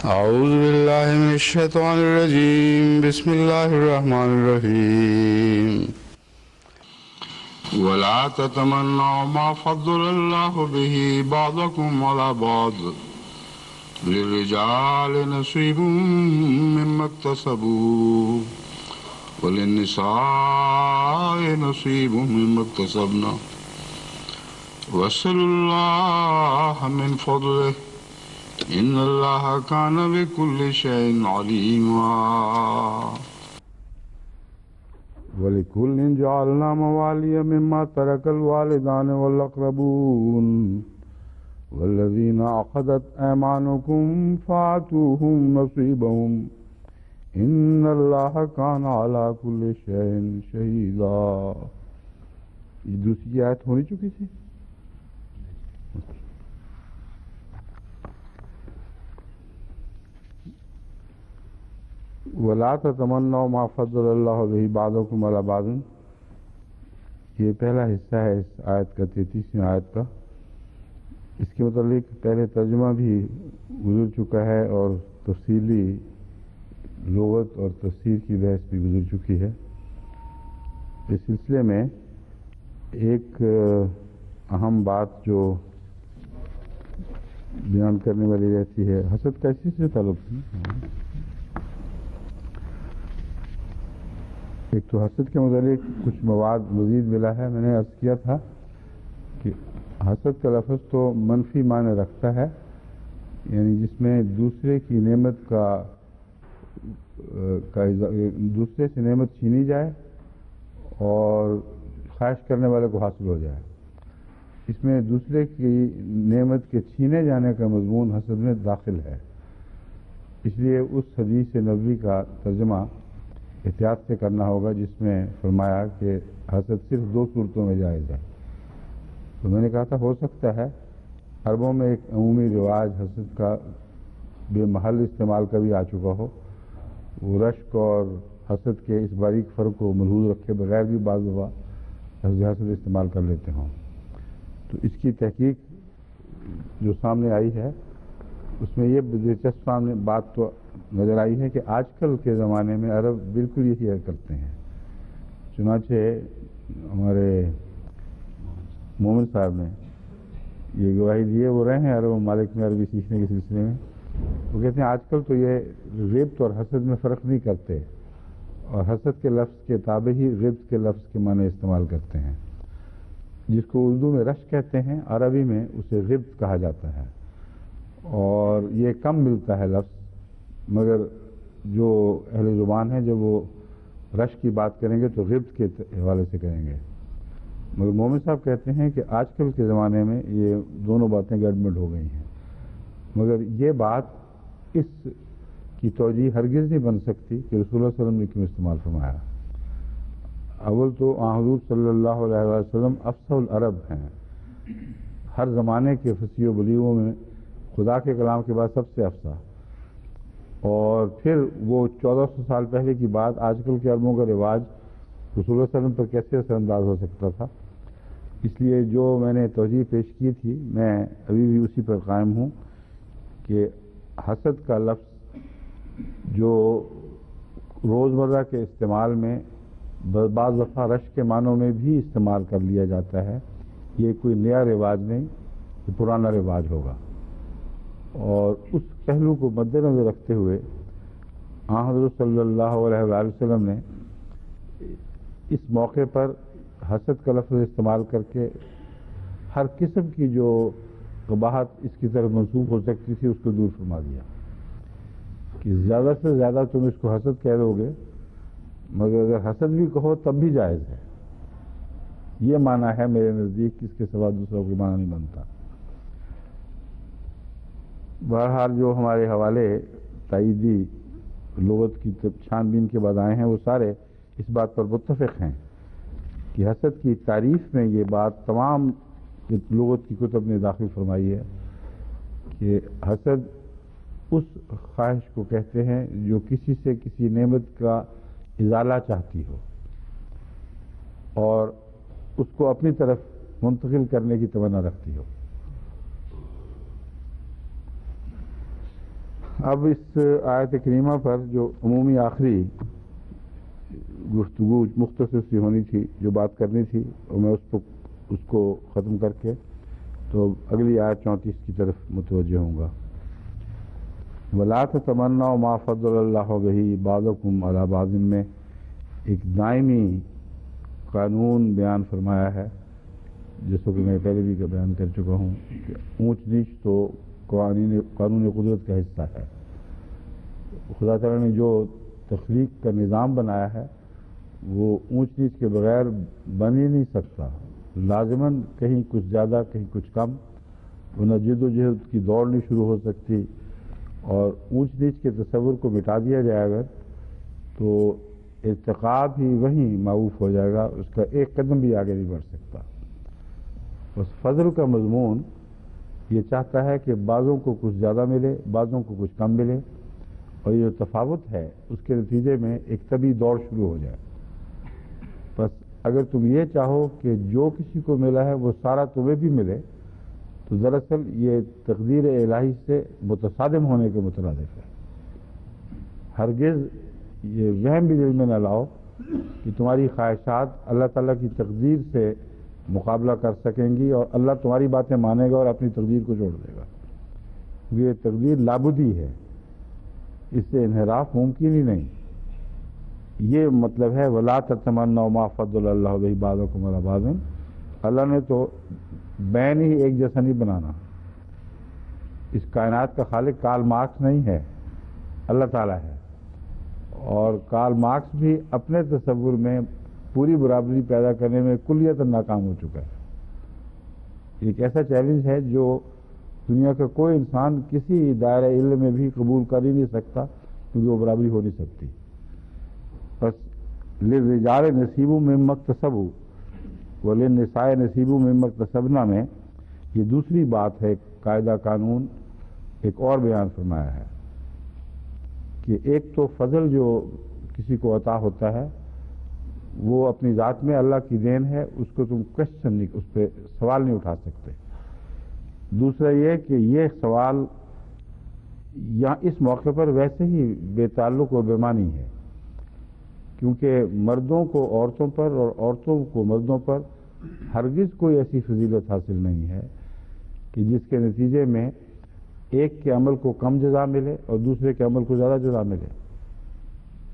أعوذ بالله من الشيطان الرجيم. بسم الله الرحمن الرحيم. ولا تتمنوا ما فضل الله به بعضكم على بعض للرجال نصيب مما اكتسبوا وللنساء نصيب مما اكتسبنا واسألوا الله من فضله إن الله كان بكل شيء عليما. وَلِكُلٍّ جَعَلْنَا مَوَالِيَ مِمَّا تَرَكَ الْوَالِدَانِ وَالْأَقْرَبُونَ وَالَّذِينَ عَقَدَتْ أَيْمَانُكُمْ فَآتُوهُمْ نَصِيبَهُمْ إِنَّ اللَّهَ كَانَ عَلَى كُلِّ شَيْءٍ شَهِيدًا. یہ دوسری آیت ہونی چکی تھی. وَلَا تَتَمَنَّوْا مَا فَضَّلَ اللَّهُ بِهِ بَعْضَكُمْ عَلَى بَعْضٍ. یہ پہلا حصہ ہے اس آیت کا، 33ویں آیت کا. اس کے متعلق پہلے ترجمہ بھی گزر چکا ہے اور تفصیلی لغت اور تفسیر کی بحث بھی گزر چکی ہے. اس سلسلے میں ایک اہم بات جو بیان کرنے والی رہتی ہے، حسد کا اسی سے تعلق ہے. ایک تو حسد کے متعلق کچھ مواد مزید ملا ہے. میں نے عرض کیا تھا کہ حسد کا لفظ تو منفی معنی رکھتا ہے، یعنی جس میں دوسرے کی نعمت دوسرے سے نعمت چھینی جائے اور خواہش کرنے والے کو حاصل ہو جائے. اس میں دوسرے کی نعمت کے چھینے جانے کا مضمون حسد میں داخل ہے. اس لیے اس حدیث نبوی کا ترجمہ احتیاط سے کرنا ہوگا جس میں فرمایا کہ حسد صرف 2 صورتوں میں جائز ہے. تو میں نے کہا تھا ہو سکتا ہے عربوں میں ایک عمومی رواج حسد کا بے محل استعمال کا بھی آ چکا ہو. وہ رشک اور حسد کے اس باریک فرق کو ملحوظ رکھے بغیر بھی بعض دفعہ حسد استعمال کر لیتے ہوں. تو اس کی تحقیق جو سامنے آئی ہے اس میں یہ دلچسپ سامنے بات تو نظر آئی ہے کہ آج کل کے زمانے میں عرب بالکل یہی کرتے ہیں. چنانچہ ہمارے مومن صاحب نے یہ گواہی دی ہے، وہ رہے ہیں عرب ممالک میں عربی سیکھنے کے سلسلے میں. وہ کہتے ہیں آج کل تو یہ غبط اور حسد میں فرق نہیں کرتے اور حسد کے لفظ کے تابع ہی غبط کے لفظ کے معنی استعمال کرتے ہیں. جس کو اردو میں رشک کہتے ہیں، عربی میں اسے غبط کہا جاتا ہے. اور یہ کم ملتا ہے لفظ، مگر جو اہل زبان ہیں جب وہ رشک کی بات کریں گے تو غبط کے حوالے سے کریں گے. مگر مومن صاحب کہتے ہیں کہ آج کل کے زمانے میں یہ دونوں باتیں گڑبڑ ہو گئی ہیں. مگر یہ بات اس کی توجیہ ہرگز نہیں بن سکتی کہ رسول اللہ صلی اللہ علیہ وسلم نے کیوں استعمال فرمایا. اول تو حضور صلی اللہ علیہ وسلم افصح العرب ہیں، ہر زمانے کے فصیح و بلیغوں میں خدا کے کلام کے بعد سب سے افصح. اور پھر وہ 1400 سال پہلے کی بات آج کل کے عربوں کا رواج رسول اللہ صلی اللہ علیہ وسلم پر کیسے اثر انداز ہو سکتا تھا. اس لیے جو میں نے توجیہ پیش کی تھی میں ابھی بھی اسی پر قائم ہوں کہ حسد کا لفظ جو روزمرہ کے استعمال میں بعض دفعہ رشک کے معنوں میں بھی استعمال کر لیا جاتا ہے، یہ کوئی نیا رواج نہیں، یہ پرانا رواج ہوگا. اور اس پہلو کو مد نظر رکھتے ہوئے حضرت صلی اللہ علیہ وآلہ وسلم نے اس موقع پر حسد کا لفظ استعمال کر کے ہر قسم کی جو قباحت اس کی طرف منسوخ ہو سکتی تھی اس کو دور فرما دیا کہ زیادہ سے زیادہ تم اس کو حسد کہہ دو گے، مگر اگر حسد بھی کہو تب بھی جائز ہے. یہ معنی ہے میرے نزدیک، اس کے سوا دوسرا کوئی معنی نہیں بنتا. بہرحال جو ہمارے حوالے تائیدی لغت کی چھان بین کے بعد آئے ہیں وہ سارے اس بات پر متفق ہیں کہ حسد کی تعریف میں یہ بات تمام لغت کی کتب نے داخل فرمائی ہے کہ حسد اس خواہش کو کہتے ہیں جو کسی سے کسی نعمت کا ازالہ چاہتی ہو اور اس کو اپنی طرف منتقل کرنے کی تمنا رکھتی ہو. اب اس آیت کریمہ پر جو عمومی آخری گفتگو مختصر سی ہونی تھی، جو بات کرنی تھی، اور میں اس کو ختم کر کے تو اگلی آیت 34 کی طرف متوجہ ہوں گا۔ وَلَا تَتَمَنَّوْا مَا فَضَّلَ اللَّهُ بِهِ بَعْضَكُمْ عَلَىٰ بَعْضٍ میں ایک دائمی قانون بیان فرمایا ہے، جس کو کہ میں پہلے بھی بیان کر چکا ہوں کہ اونچ نیچ تو قانون قدرت کا حصہ ہے۔ خدا تعالیٰ نے جو تخلیق کا نظام بنایا ہے وہ اونچ نیچ کے بغیر بن ہی نہیں سکتا، لازماً کہیں کچھ زیادہ کہیں کچھ کم، ورنہ جد و جہد کی دوڑ نہیں شروع ہو سکتی، اور اونچ نیچ کے تصور کو مٹا دیا جائے گا تو ارتقا بھی وہیں معروف ہو جائے گا، اس کا ایک قدم بھی آگے نہیں بڑھ سکتا۔ بس فضل کا مضمون یہ چاہتا ہے کہ بعضوں کو کچھ زیادہ ملے، بعضوں کو کچھ کم ملے، اور یہ جو تفاوت ہے اس کے نتیجے میں ایک طبی دوڑ شروع ہو جائے۔ بس اگر تم یہ چاہو کہ جو کسی کو ملا ہے وہ سارا تمہیں بھی ملے، تو دراصل یہ تقدیر الہی سے متصادم ہونے کے مترادف ہے۔ ہرگز یہ وہم بھی دل میں نہ لاؤ کہ تمہاری خواہشات اللہ تعالیٰ کی تقدیر سے مقابلہ کر سکیں گی اور اللہ تمہاری باتیں مانے گا اور اپنی تقدیر کو چھوڑ دے گا، کیونکہ یہ تقدیر لابدی ہے، اس سے انحراف ممکن ہی نہیں۔ یہ مطلب ہے وَلَا تَتَمَنَّوْا مَا فَضَّلَ اللَّهُ بِهِ بَعْضَكُمْ عَلَىٰ بَعْضٍ، اللہ نے تو بین ہی ایک جیسا نہیں بنانا۔ اس کائنات کا خالق کارل مارکس نہیں ہے، اللہ تعالیٰ ہے، اور کارل مارکس بھی اپنے تصور میں پوری برابری پیدا کرنے میں کلیتاً ناکام ہو چکا ہے۔ ایک ایسا چیلنج ہے جو دنیا کا کوئی انسان کسی دائرہ علم میں بھی قبول کر ہی نہیں سکتا، کیونکہ وہ برابری ہو نہیں سکتی۔ بس للرجال نصیب مما اکتسبوا وللنساء نصیب مما اکتسبن میں یہ دوسری بات ہے، قاعدہ قانون ایک اور بیان فرمایا ہے کہ ایک تو فضل جو کسی کو عطا ہوتا ہے وہ اپنی ذات میں اللہ کی دین ہے، اس کو تم کوشچن نہیں، اس پہ سوال نہیں اٹھا سکتے۔ دوسرا یہ کہ یہ سوال یہاں اس موقع پر ویسے ہی بے تعلق اور بے معنی ہے، کیونکہ مردوں کو عورتوں پر اور عورتوں کو مردوں پر ہرگز کوئی ایسی فضیلت حاصل نہیں ہے کہ جس کے نتیجے میں ایک کے عمل کو کم جزا ملے اور دوسرے کے عمل کو زیادہ جزا ملے۔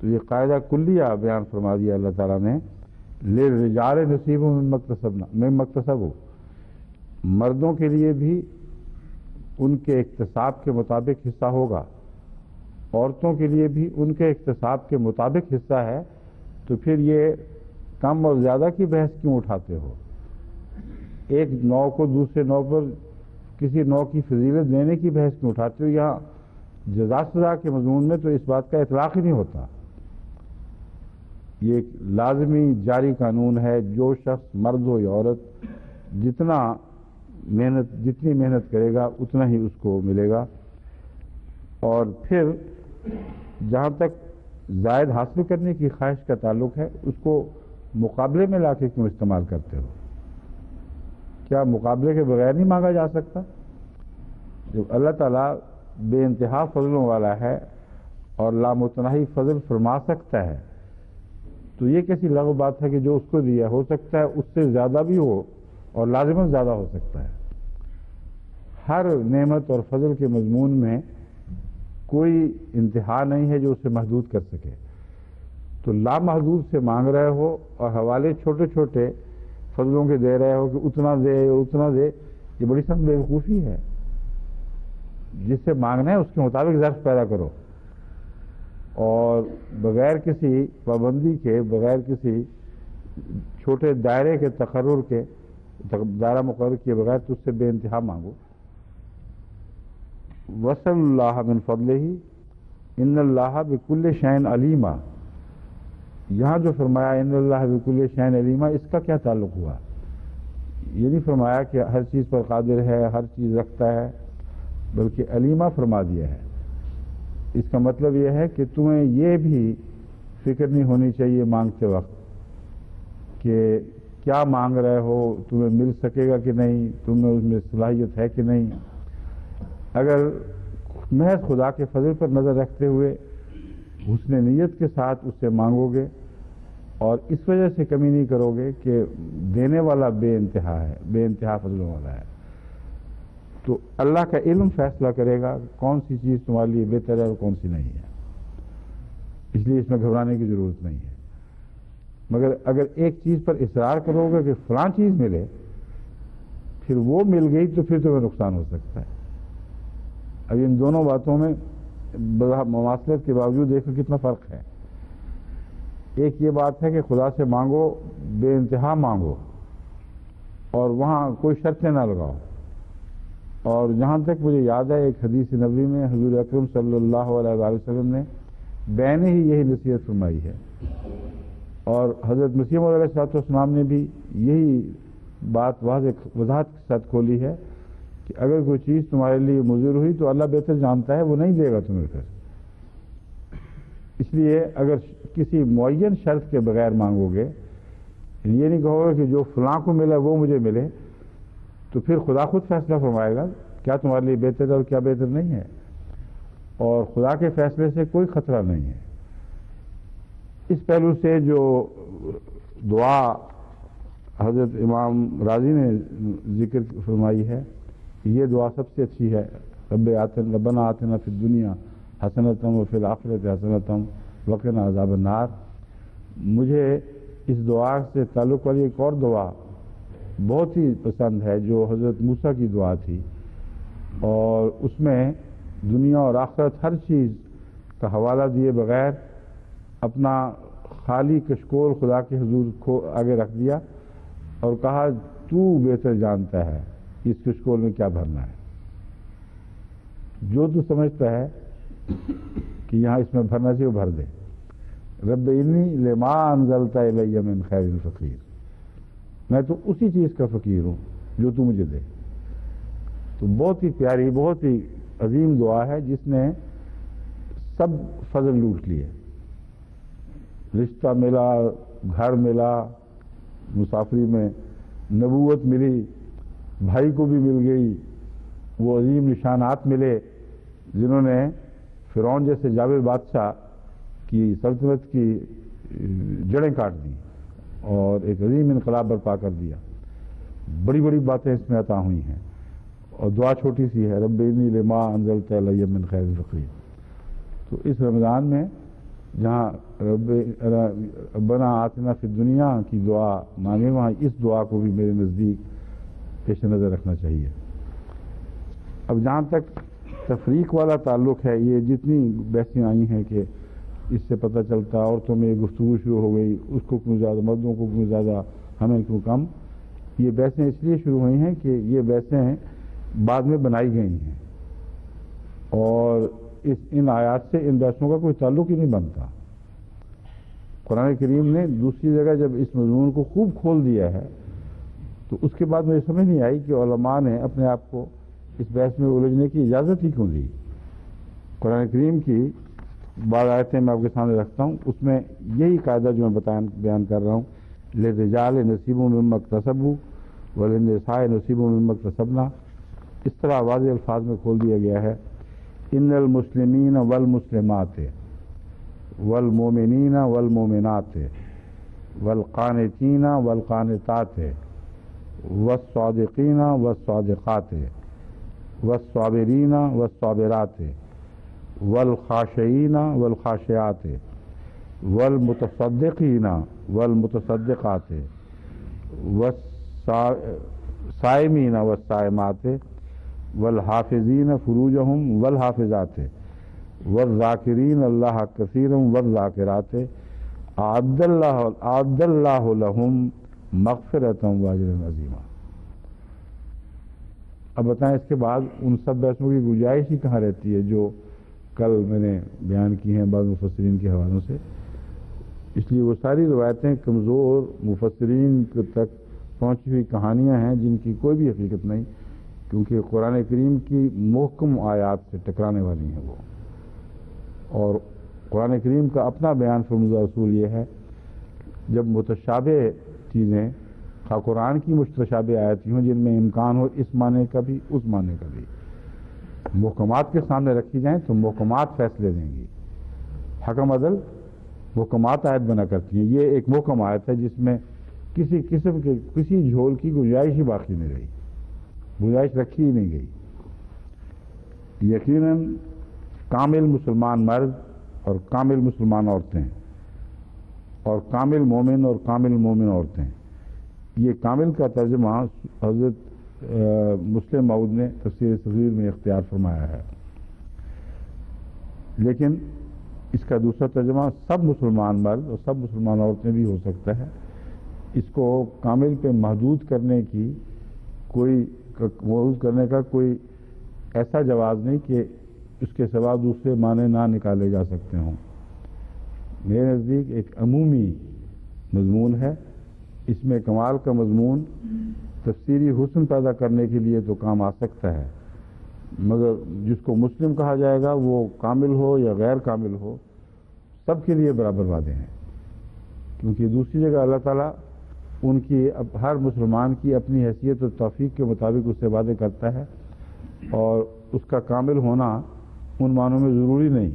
تو یہ قاعدہ کلیہ بیان فرما دیا اللہ تعالیٰ نے، للرجال نصیب مما اکتسبوا، مردوں کے لیے بھی ان کے اکتساب کے مطابق حصہ ہوگا، عورتوں کے لیے بھی ان کے اکتساب کے مطابق حصہ ہے، تو پھر یہ کم اور زیادہ کی بحث کیوں اٹھاتے ہو؟ ایک نوع کو دوسرے نوع پر کسی نوع کی فضیلت دینے کی بحث کیوں اٹھاتے ہو؟ یہاں جزا سزا کے مضمون میں تو اس بات کا اطلاق ہی نہیں ہوتا۔ یہ ایک لازمی جاری قانون ہے، جو شخص مرد ہو یا عورت جتنی محنت کرے گا اتنا ہی اس کو ملے گا۔ اور پھر جہاں تک زائد حاصل کرنے کی خواہش کا تعلق ہے، اس کو مقابلے میں لا کے کیوں استعمال کرتے ہو؟ کیا مقابلے کے بغیر نہیں مانگا جا سکتا؟ جب اللہ تعالیٰ بے انتہا فضلوں والا ہے اور لامتناہی فضل فرما سکتا ہے، تو یہ کیسی لغو بات ہے کہ جو اس کو دیا ہو سکتا ہے اس سے زیادہ بھی ہو اور لازماً زیادہ ہو سکتا ہے۔ ہر نعمت اور فضل کے مضمون میں کوئی انتہا نہیں ہے جو اسے محدود کر سکے، تو لامحدود سے مانگ رہے ہو اور حوالے چھوٹے چھوٹے فضلوں کے دے رہے ہو کہ اتنا دے اتنا دے، یہ بڑی سخت بیوقوفی ہے۔ جس سے مانگنا ہے اس کے مطابق ظرف پیدا کرو، اور بغیر کسی پابندی کے، بغیر کسی چھوٹے دائرے کے تقرر کے، دائرہ مقرر کیے بغیر تو اس سے بے انتہا مانگو۔ وصل اللہ من فضلہ ان اللہ بکل شیء علیما، یہاں جو فرمایا ان اللہ بکل شیء علیما، اس کا کیا تعلق ہوا؟ یہ نہیں فرمایا کہ ہر چیز پر قادر ہے، ہر چیز رکھتا ہے، بلکہ علیما فرما دیا ہے۔ اس کا مطلب یہ ہے کہ تمہیں یہ بھی فکر نہیں ہونی چاہیے مانگتے وقت کہ کیا مانگ رہے ہو، تمہیں مل سکے گا کہ نہیں، تمہیں اس میں صلاحیت ہے کہ نہیں۔ اگر محض خدا کے فضل پر نظر رکھتے ہوئے حسن نیت کے ساتھ اس سے مانگو گے اور اس وجہ سے کمی نہیں کرو گے کہ دینے والا بے انتہا ہے، بے انتہا فضلوں والا ہے، تو اللہ کا علم فیصلہ کرے گا کون سی چیز تمہارے لیے بہتر ہے اور کون سی نہیں ہے۔ اس لیے اس میں گھبرانے کی ضرورت نہیں ہے، مگر اگر ایک چیز پر اصرار کرو گے کہ فلاں چیز ملے، پھر وہ مل گئی تو پھر تمہیں نقصان ہو سکتا ہے۔ اب ان دونوں باتوں میں مماثلت کے باوجود دیکھو کتنا فرق ہے۔ ایک یہ بات ہے کہ خدا سے مانگو، بے انتہا مانگو اور وہاں کوئی شرطیں نہ لگاؤ، اور جہاں تک مجھے یاد ہے ایک حدیث نبوی میں حضور اکرم صلی اللہ علیہ وآلہ وسلم نے بین ہی یہی نصیحت فرمائی ہے، اور حضرت مسیح موعود علیہ السلام نے بھی یہی بات وضاحت کے ساتھ کھولی ہے کہ اگر کوئی چیز تمہارے لیے مضر ہوئی تو اللہ بہتر جانتا ہے، وہ نہیں دے گا تمہیں پھر۔ اس لیے اگر کسی معین شرط کے بغیر مانگو گے، یہ نہیں کہو گے کہ جو فلاں کو ملا وہ مجھے ملے، تو پھر خدا خود فیصلہ فرمائے گا کیا تمہارے لیے بہتر ہے اور کیا بہتر نہیں ہے، اور خدا کے فیصلے سے کوئی خطرہ نہیں ہے۔ اس پہلو سے جو دعا حضرت امام راضی نے ذکر فرمائی ہے، یہ دعا سب سے اچھی ہے، ربنا آتنا فی الدنیا حسنۃ وفی الآخرۃ حسنۃ وقنا عذاب النار۔ مجھے اس دعا سے تعلق والی ایک اور دعا بہت ہی پسند ہے جو حضرت موسیٰ کی دعا تھی، اور اس میں دنیا اور آخرت ہر چیز کا حوالہ دیے بغیر اپنا خالی کشکول خدا کے حضور کو آگے رکھ دیا اور کہا تو بہتر جانتا ہے اس کشکول میں کیا بھرنا ہے، جو تو سمجھتا ہے کہ یہاں اس میں بھرنا چاہیے وہ بھر دے۔ رب انی لما انزلت الی من خیر فقیر، میں تو اسی چیز کا فقیر ہوں جو تو مجھے دے۔ تو بہت ہی پیاری، بہت ہی عظیم دعا ہے جس نے سب فضل لوٹ لیے، رشتہ ملا، گھر ملا، مسافری میں نبوت ملی، بھائی کو بھی مل گئی، وہ عظیم نشانات ملے جنہوں نے فرعون جیسے جابر بادشاہ کی سلطنت کی جڑیں کاٹ دی اور ایک عظیم انقلاب برپا کر دیا۔ بڑی بڑی باتیں اس میں عطا ہوئی ہیں، اور دعا چھوٹی سی ہے، رب انی لما انزلت الی من خیر فقیر۔ تو اس رمضان میں جہاں ربنا آتنا فی الدنیا کی دعا مانگے، وہاں اس دعا کو بھی میرے نزدیک پیش نظر رکھنا چاہیے۔ اب جہاں تک تفریق والا تعلق ہے، یہ جتنی بحثیں آئی ہیں کہ اس سے پتہ چلتا عورتوں میں گفتگو شروع ہو گئی، اس کو کیوں زیادہ، مردوں کو کیوں زیادہ، ہمیں کیوں کم، یہ بحثیں اس لیے شروع ہوئی ہیں کہ یہ بحثیں بعد میں بنائی گئی ہیں، اور ان آیات سے ان بحثوں کا کوئی تعلق ہی نہیں بنتا۔ قرآن کریم نے دوسری جگہ جب اس مضمون کو خوب کھول دیا ہے تو اس کے بعد مجھے سمجھ نہیں آئی کہ علماء نے اپنے آپ کو اس بحث میں الجھنے کی اجازت ہی کیوں دی۔ قرآن کریم کی بعض آیتیں میں آپ کے سامنے رکھتا ہوں، اس میں یہی قاعدہ جو میں بیان کر رہا ہوں، لِلرِّجَالِ نَصِیبٌ مِّمَّا اکْتَسَبُوا وَلِلنِّسَاءِ نَصِیبٌ مِّمَّا اکْتَسَبْنَا۔ اس طرح واضح الفاظ میں کھول دیا گیا ہے، ان المسلمین والمسلمات والمومنین والمومنات والقانتین والقانتات والصادقین والصادقات والصابرین والصابرات والخاشعین والخاشعات والمتصدقین والمتصدقات والصائمین والصائمات والحافظین فروجہم والحافظات والذاکرین اللہ کثیرا والذاکرات اعد اللہ لہم مغفرۃ واجرا عظیما۔ اب بتائیں اس کے بعد ان سب بحثوں کی گنجائش ہی کہاں رہتی ہے جو کل میں نے بیان کی ہیں بعض مفسرین کے حوالوں سے۔ اس لیے وہ ساری روایتیں کمزور مفسرین تک پہنچی ہوئی کہانیاں ہیں جن کی کوئی بھی حقیقت نہیں، کیونکہ قرآن کریم کی محکم آیات سے ٹکرانے والی ہیں وہ، اور قرآن کریم کا اپنا بیان فرمودہ اصول یہ ہے جب متشابہ چیزیں خواہ قرآن کی متشابہ آیتیں ہوں جن میں امکان ہو اس معنی کا بھی اس معنی کا بھی، محکمات کے سامنے رکھی جائیں تو محکمات فیصلے دیں گی. حکم عدل محکمات آیت بنا کرتی ہیں. یہ ایک محکم آیت ہے جس میں کسی قسم کے کسی جھول کی گنجائش ہی باقی نہیں رہی, گنجائش رکھی ہی نہیں گئی. یقیناً کامل مسلمان مرد اور کامل مسلمان عورتیں اور کامل مومن اور کامل مومن عورتیں, یہ کامل کا ترجمہ حضرت مسلم موعود نے تفسیر صغیر میں اختیار فرمایا ہے. لیکن اس کا دوسرا ترجمہ سب مسلمان مرد اور سب مسلمان عورتیں بھی ہو سکتا ہے. اس کو کامل پہ محدود کرنے کا کوئی ایسا جواز نہیں کہ اس کے سوا دوسرے معنی نہ نکالے جا سکتے ہوں. میرے نزدیک ایک عمومی مضمون ہے. اس میں کمال کا مضمون تفسیری حسن پیدا کرنے کے لیے تو کام آ سکتا ہے, مگر جس کو مسلم کہا جائے گا وہ کامل ہو یا غیر کامل ہو سب کے لیے برابر وعدے ہیں. کیونکہ دوسری جگہ اللہ تعالیٰ ان کی ہر مسلمان کی اپنی حیثیت اور توفیق کے مطابق اس سے وعدے کرتا ہے, اور اس کا کامل ہونا ان معنوں میں ضروری نہیں.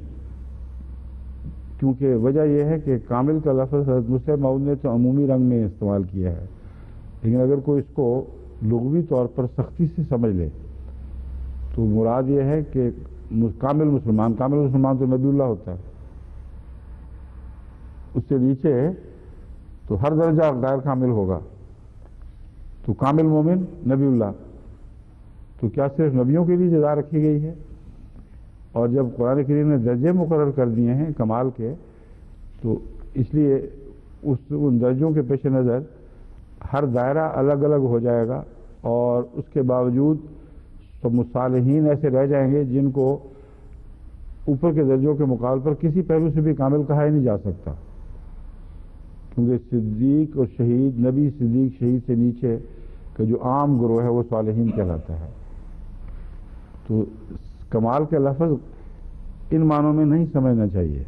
کیونکہ وجہ یہ ہے کہ کامل کا لفظ حضرت مسلم موعود نے تو عمومی رنگ میں استعمال کیا ہے, لیکن اگر کوئی اس کو لغوی طور پر سختی سے سمجھ لے تو مراد یہ ہے کہ کامل مسلمان تو نبی اللہ ہوتا ہے, اس سے نیچے تو ہر درجہ غیر کامل ہوگا. تو کامل مومن نبی اللہ, تو کیا صرف نبیوں کے لیے جزا رکھی گئی ہے؟ اور جب قرآن کریم نے درجے مقرر کر دیے ہیں کمال کے, تو اس لیے ان درجوں کے پیش نظر ہر دائرہ الگ الگ ہو جائے گا, اور اس کے باوجود تو مصالحین ایسے رہ جائیں گے جن کو اوپر کے درجوں کے مقابلے پر کسی پہلو سے بھی کامل کہا ہی نہیں جا سکتا. کیونکہ صدیق اور شہید, نبی صدیق شہید سے نیچے کا جو عام گروہ ہے وہ صالحین کہلاتا ہے. تو کمال کا لفظ ان معنوں میں نہیں سمجھنا چاہیے.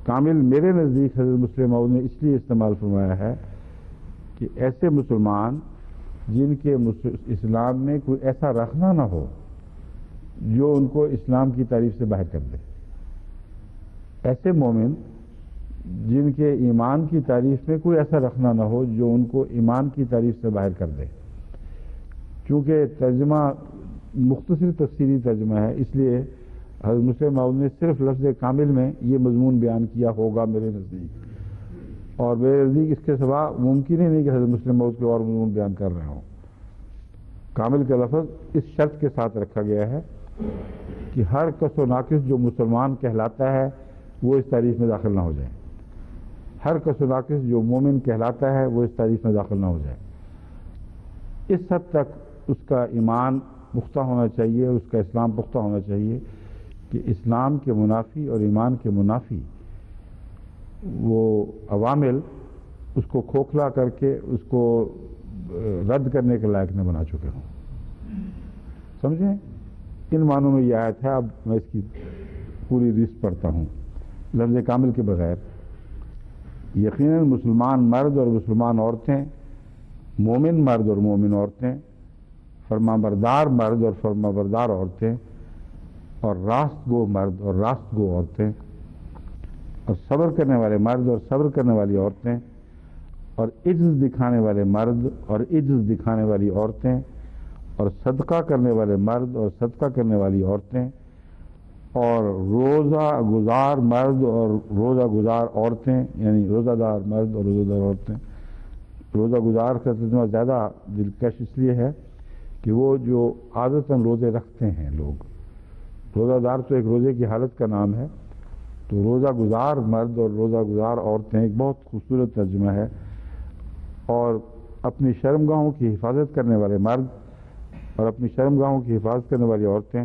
کامل میرے نزدیک حضرت مسلم موعود نے اس لیے استعمال فرمایا ہے کہ ایسے مسلمان جن کے اسلام میں کوئی ایسا رخنہ نہ ہو جو ان کو اسلام کی تعریف سے باہر کر دے, ایسے مومن جن کے ایمان کی تعریف میں کوئی ایسا رخنہ نہ ہو جو ان کو ایمان کی تعریف سے باہر کر دے. چونکہ ترجمہ مختصر تفسیری ترجمہ ہے, اس لیے حضرت مسلم موعود نے صرف لفظ کامل میں یہ مضمون بیان کیا ہوگا میرے نزدیک, اور میرے نزدیک اس کے سوا ممکن ہی نہیں کہ حضرت مسلم موعود کے اور مضمون بیان کر رہے ہوں. کامل کا لفظ اس شرط کے ساتھ رکھا گیا ہے کہ ہر کس و ناقص جو مسلمان کہلاتا ہے وہ اس تعریف میں داخل نہ ہو جائے, ہر کس و ناقص جو مومن کہلاتا ہے وہ اس تعریف میں داخل نہ ہو جائے. اس حد تک اس کا ایمان پختہ ہونا چاہیے, اس کا اسلام پختہ ہونا چاہیے کہ اسلام کے منافی اور ایمان کے منافی وہ عوامل اس کو کھوکھلا کر کے اس کو رد کرنے کے لائق نہ بنا چکے ہوں. سمجھیں, ان معنوں میں یہ آیت ہے. اب میں اس کی پوری ریس پڑھتا ہوں لفظ کامل کے بغیر. یقیناً مسلمان مرد اور مسلمان عورتیں, مومن مرد اور مومن عورتیں, فرمانبردار مرد اور فرمانبردار عورتیں, اور راست گو مرد اور راست گو عورتیں, اور صبر کرنے والے مرد اور صبر کرنے والی عورتیں, اور عجز دکھانے والے مرد اور عجز دکھانے والی عورتیں, اور صدقہ کرنے والے مرد اور صدقہ کرنے والی عورتیں, اور روزہ گزار مرد اور روزہ گزار عورتیں, یعنی روزہ دار مرد اور روزہ دار عورتیں. روزہ گزار کا ترجمہ زیادہ دلکش اس لیے ہے کہ وہ جو عادتاً روزے رکھتے ہیں لوگ. روزہ دار تو ایک روزے کی حالت کا نام ہے, تو روزہ گزار مرد اور روزہ گزار عورتیں ایک بہت خوبصورت ترجمہ ہے. اور اپنی شرمگاہوں کی حفاظت کرنے والے مرد اور اپنی شرمگاہوں کی حفاظت کرنے والی عورتیں,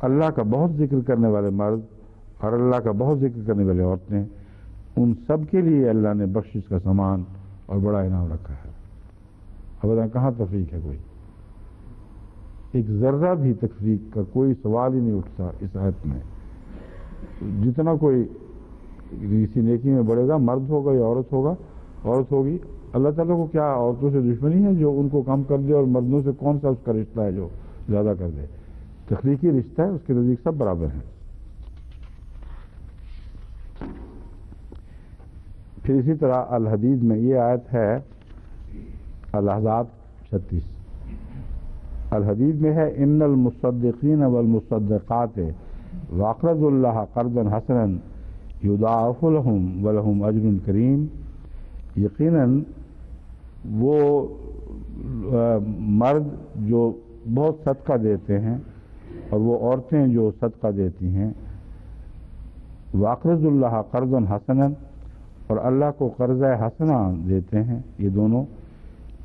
اللہ کا بہت ذکر کرنے والے مرد اور اللہ کا بہت ذکر کرنے والی عورتیں, ان سب کے لیے اللہ نے بخشش کا سامان اور بڑا انعام رکھا ہے. اب کہاں تفریق ہے؟ کوئی ایک ذرہ بھی تفریق کا کوئی سوال ہی نہیں اٹھتا اس آیت میں. جتنا کوئی کسی نیکی میں بڑھے گا, مرد ہوگا یا عورت ہوگا, عورت ہوگی اللہ تعالیٰ کو کیا عورتوں سے دشمنی ہے جو ان کو کم کر دے، اور مردوں سے کون سا اس کا رشتہ ہے جو زیادہ کر دے؟ تخلیقی رشتہ ہے، اس کے نزدیک سب برابر ہیں۔ پھر اسی طرح الحدید میں یہ آیت ہے، الاحزاب 36، الحدید میں ہے ان المصدقین والمصدقات واقرضوا اللہ قرضا حسنا یضاعف لهم ولهم اجر کریم، یقیناً وہ مرد جو بہت صدقہ دیتے ہیں اور وہ عورتیں جو صدقہ دیتی ہیں، واقرضوا اللہ قرضا حسنا، اور اللہ کو قرضہ حسنہ دیتے ہیں، یہ دونوں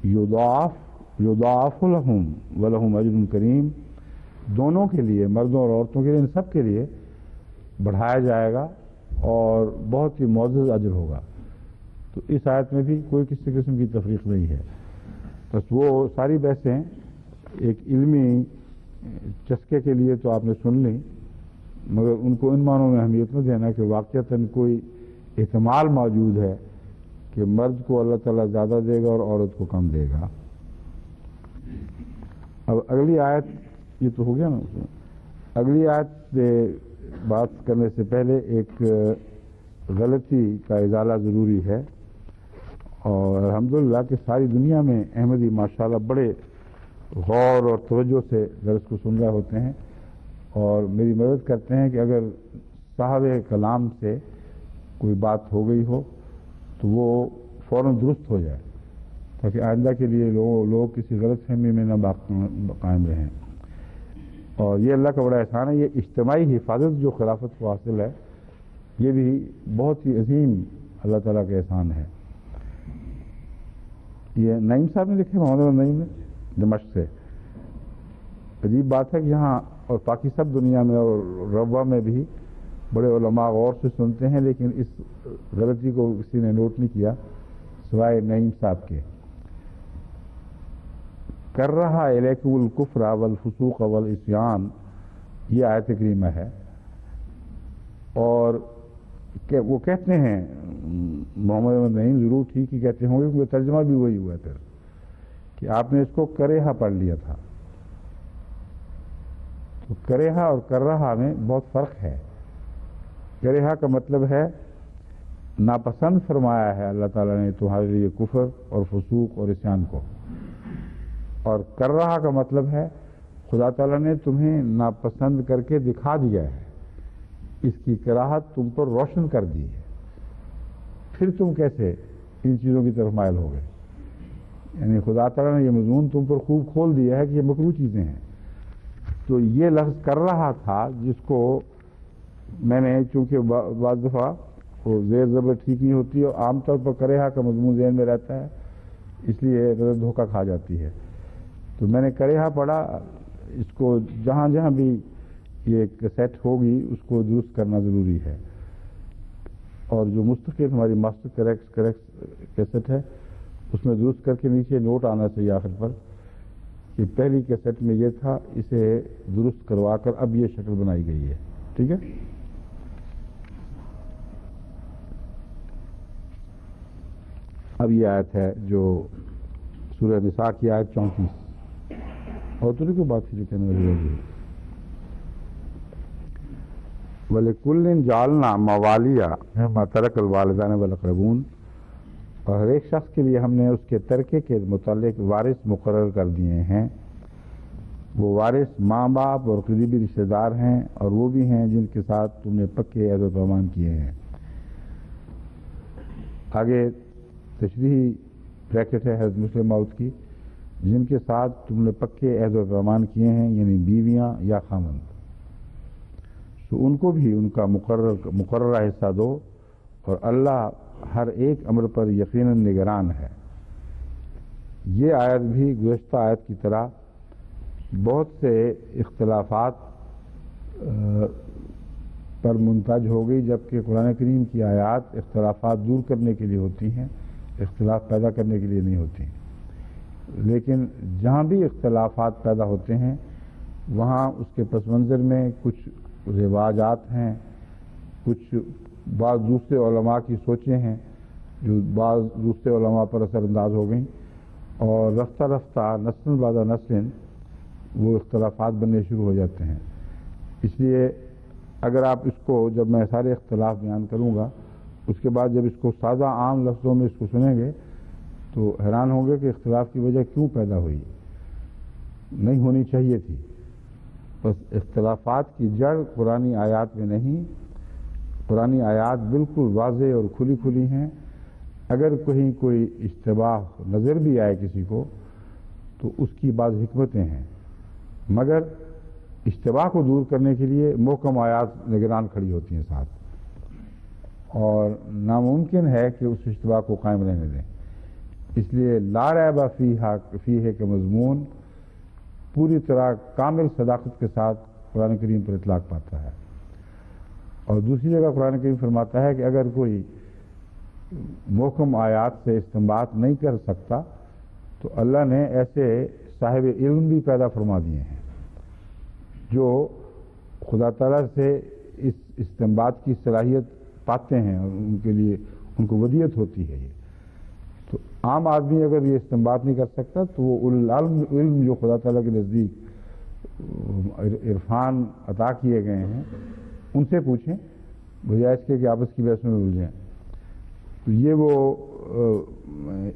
یضاعف لهم ولهم اجر کریم، دونوں کے لیے، مردوں اور عورتوں کے لیے، ان سب کے لیے بڑھایا جائے گا اور بہت ہی معزز اجر ہوگا۔ تو اس آیت میں بھی کوئی کسی قسم کی تفریق نہیں ہے، بس وہ ساری بحثیں ایک علمی چسکے کے لیے تو آپ نے سن لی، مگر ان کو ان معنوں میں اہمیت نہ دینا کہ واقعتاً کوئی احتمال موجود ہے کہ مرد کو اللہ تعالیٰ زیادہ دے گا اور عورت کو کم دے گا۔ اب اگلی آیت، یہ تو ہو گیا نا، اگلی آیت سے بات کرنے سے پہلے ایک غلطی کا ازالہ ضروری ہے، اور الحمدللہ کہ ساری دنیا میں احمدی ماشاءاللہ بڑے غور اور توجہ سے درس کو سن رہے ہوتے ہیں اور میری مدد کرتے ہیں کہ اگر صاحب کلام سے کوئی بات ہو گئی ہو تو وہ فوراً درست ہو جائے، تاکہ آئندہ کے لیے لوگ کسی غلط فہمی میں نہ قائم رہیں۔ اور یہ اللہ کا بڑا احسان ہے، یہ اجتماعی حفاظت جو خلافت کو حاصل ہے، یہ بھی بہت ہی عظیم اللہ تعالیٰ کا احسان ہے۔ یہ نعیم صاحب نے لکھے، محمد نعیم نے، دمشق سے۔ عجیب بات ہے کہ یہاں اور باقی سب دنیا میں اور ربوہ میں بھی بڑے علماء غور سے سنتے ہیں، لیکن اس غلطی کو کسی نے نوٹ نہیں کیا سوائے نعیم صاحب کے۔ کر رہا الیکم الکفر والفسوق والعصیان، یہ آیت کریمہ ہے، اور وہ کہتے ہیں محمد نعیم ضرور ٹھیک ہی کہتے ہوں گے کیونکہ ترجمہ بھی وہی ہوا پھر، کہ آپ نے اس کو کریہا پڑھ لیا تھا۔ تو کریہا اور کر رہا میں بہت فرق ہے۔ کریہا کا مطلب ہے ناپسند فرمایا ہے اللہ تعالیٰ نے تمہارے لیے کفر اور فسوق اور عصیان کو، اور کر رہا کا مطلب ہے خدا تعالیٰ نے تمہیں ناپسند کر کے دکھا دیا ہے، اس کی کراہت تم پر روشن کر دی ہے، پھر تم کیسے ان چیزوں کی طرف مائل ہو گئے؟ یعنی خدا تعالیٰ نے یہ مضمون تم پر خوب کھول دیا ہے کہ یہ مکروہ چیزیں ہیں۔ تو یہ لفظ کر رہا تھا، جس کو میں نے، چونکہ بعض دفعہ وہ زیر زبر ٹھیک نہیں ہوتی اور عام طور پر کریہا کا مضمون ذہن میں رہتا ہے، اس لیے دھوکہ کھا جاتی ہے۔ تو میں نے کریہا پڑھا، اس کو جہاں جہاں بھی یہ کیسٹ ہوگی اس کو درست کرنا ضروری ہے، اور جو مستقل ہماری ماسٹر کریکٹ کیسٹ ہے اس میں درست کر کے نیچے نوٹ آنا چاہیے آخر پر کہ پہلی کیسٹ میں یہ تھا، اسے درست کروا کر اب یہ شکل بنائی گئی ہے۔ ٹھیک ہے؟ اب یہ آیت ہے جو سورہ نساء کی آیت 34، اور تو کوئی بات تھی جو کہنے والی ہوگی۔ وَلِكُلٍّ جَعَلْنَا مَوَالِيَ مِمَّا تَرَكَ الْوَالِدَانِ وَالْأَقْرَبُونَ، اور ہر ایک شخص کے لیے ہم نے اس کے ترکے کے متعلق وارث مقرر کر دیے ہیں۔ وہ وارث ماں باپ اور قریبی رشتہ دار ہیں، اور وہ بھی ہیں جن کے ساتھ تم نے پکے عہد و پیمان کیے ہیں۔ آگے تشریحی بریکٹ ہے حضرت مسلم موت کی، جن کے ساتھ تم نے پکے عہد و پیمان کیے ہیں، یعنی بیویاں یا خامند، تو ان کو بھی ان کا مقررہ حصہ دو، اور اللہ ہر ایک امر پر یقیناً نگران ہے۔ یہ آیت بھی گزشتہ آیت کی طرح بہت سے اختلافات پر منتج ہو گئی، جبکہ قرآن کریم کی آیات اختلافات دور کرنے کے لیے ہوتی ہیں، اختلاف پیدا کرنے کے لیے نہیں ہوتی ہیں۔ لیکن جہاں بھی اختلافات پیدا ہوتے ہیں وہاں اس کے پس منظر میں کچھ رواجات ہیں، کچھ بعض دوسرے علماء کی سوچیں ہیں، جو بعض دوسرے علماء پر اثر انداز ہو گئیں، اور رفتہ رفتہ نسل بعد نسل وہ اختلافات بننے شروع ہو جاتے ہیں۔ اس لیے اگر آپ اس کو، جب میں سارے اختلاف بیان کروں گا، اس کے بعد جب اس کو سادہ عام لفظوں میں اس کو سنیں گے تو حیران ہوں گے کہ اختلاف کی وجہ کیوں پیدا ہوئی، نہیں ہونی چاہیے تھی۔ بس اختلافات کی جڑ قرآنی آیات میں نہیں، قرآنی آیات بالکل واضح اور کھلی کھلی ہیں۔ اگر کہیں کوئی اشتباہ نظر بھی آئے کسی کو تو اس کی بعض حکمتیں ہیں، مگر اشتباہ کو دور کرنے کے لیے محکم آیات نگران کھڑی ہوتی ہیں ساتھ، اور ناممکن ہے کہ اس اشتباہ کو قائم رہنے دیں۔ اس لیے لا ریب فیہ کا مضمون پوری طرح کامل صداقت کے ساتھ قرآن کریم پر اطلاق پاتا ہے۔ اور دوسری جگہ قرآن کریم فرماتا ہے کہ اگر کوئی محکم آیات سے استنباط نہیں کر سکتا تو اللہ نے ایسے صاحب علم بھی پیدا فرما دیے ہیں جو خدا تعالیٰ سے اس استنباط کی صلاحیت پاتے ہیں، اور ان کے لیے ان کو ودیت ہوتی ہے۔ یہ تو عام آدمی اگر یہ استنباط نہیں کر سکتا تو وہ علم جو خدا تعالیٰ کے نزدیک عرفان عطا کیے گئے ہیں ان سے پوچھیں، بجائے اس کے کہ آپس کی بحث میں الجھیں۔ تو یہ وہ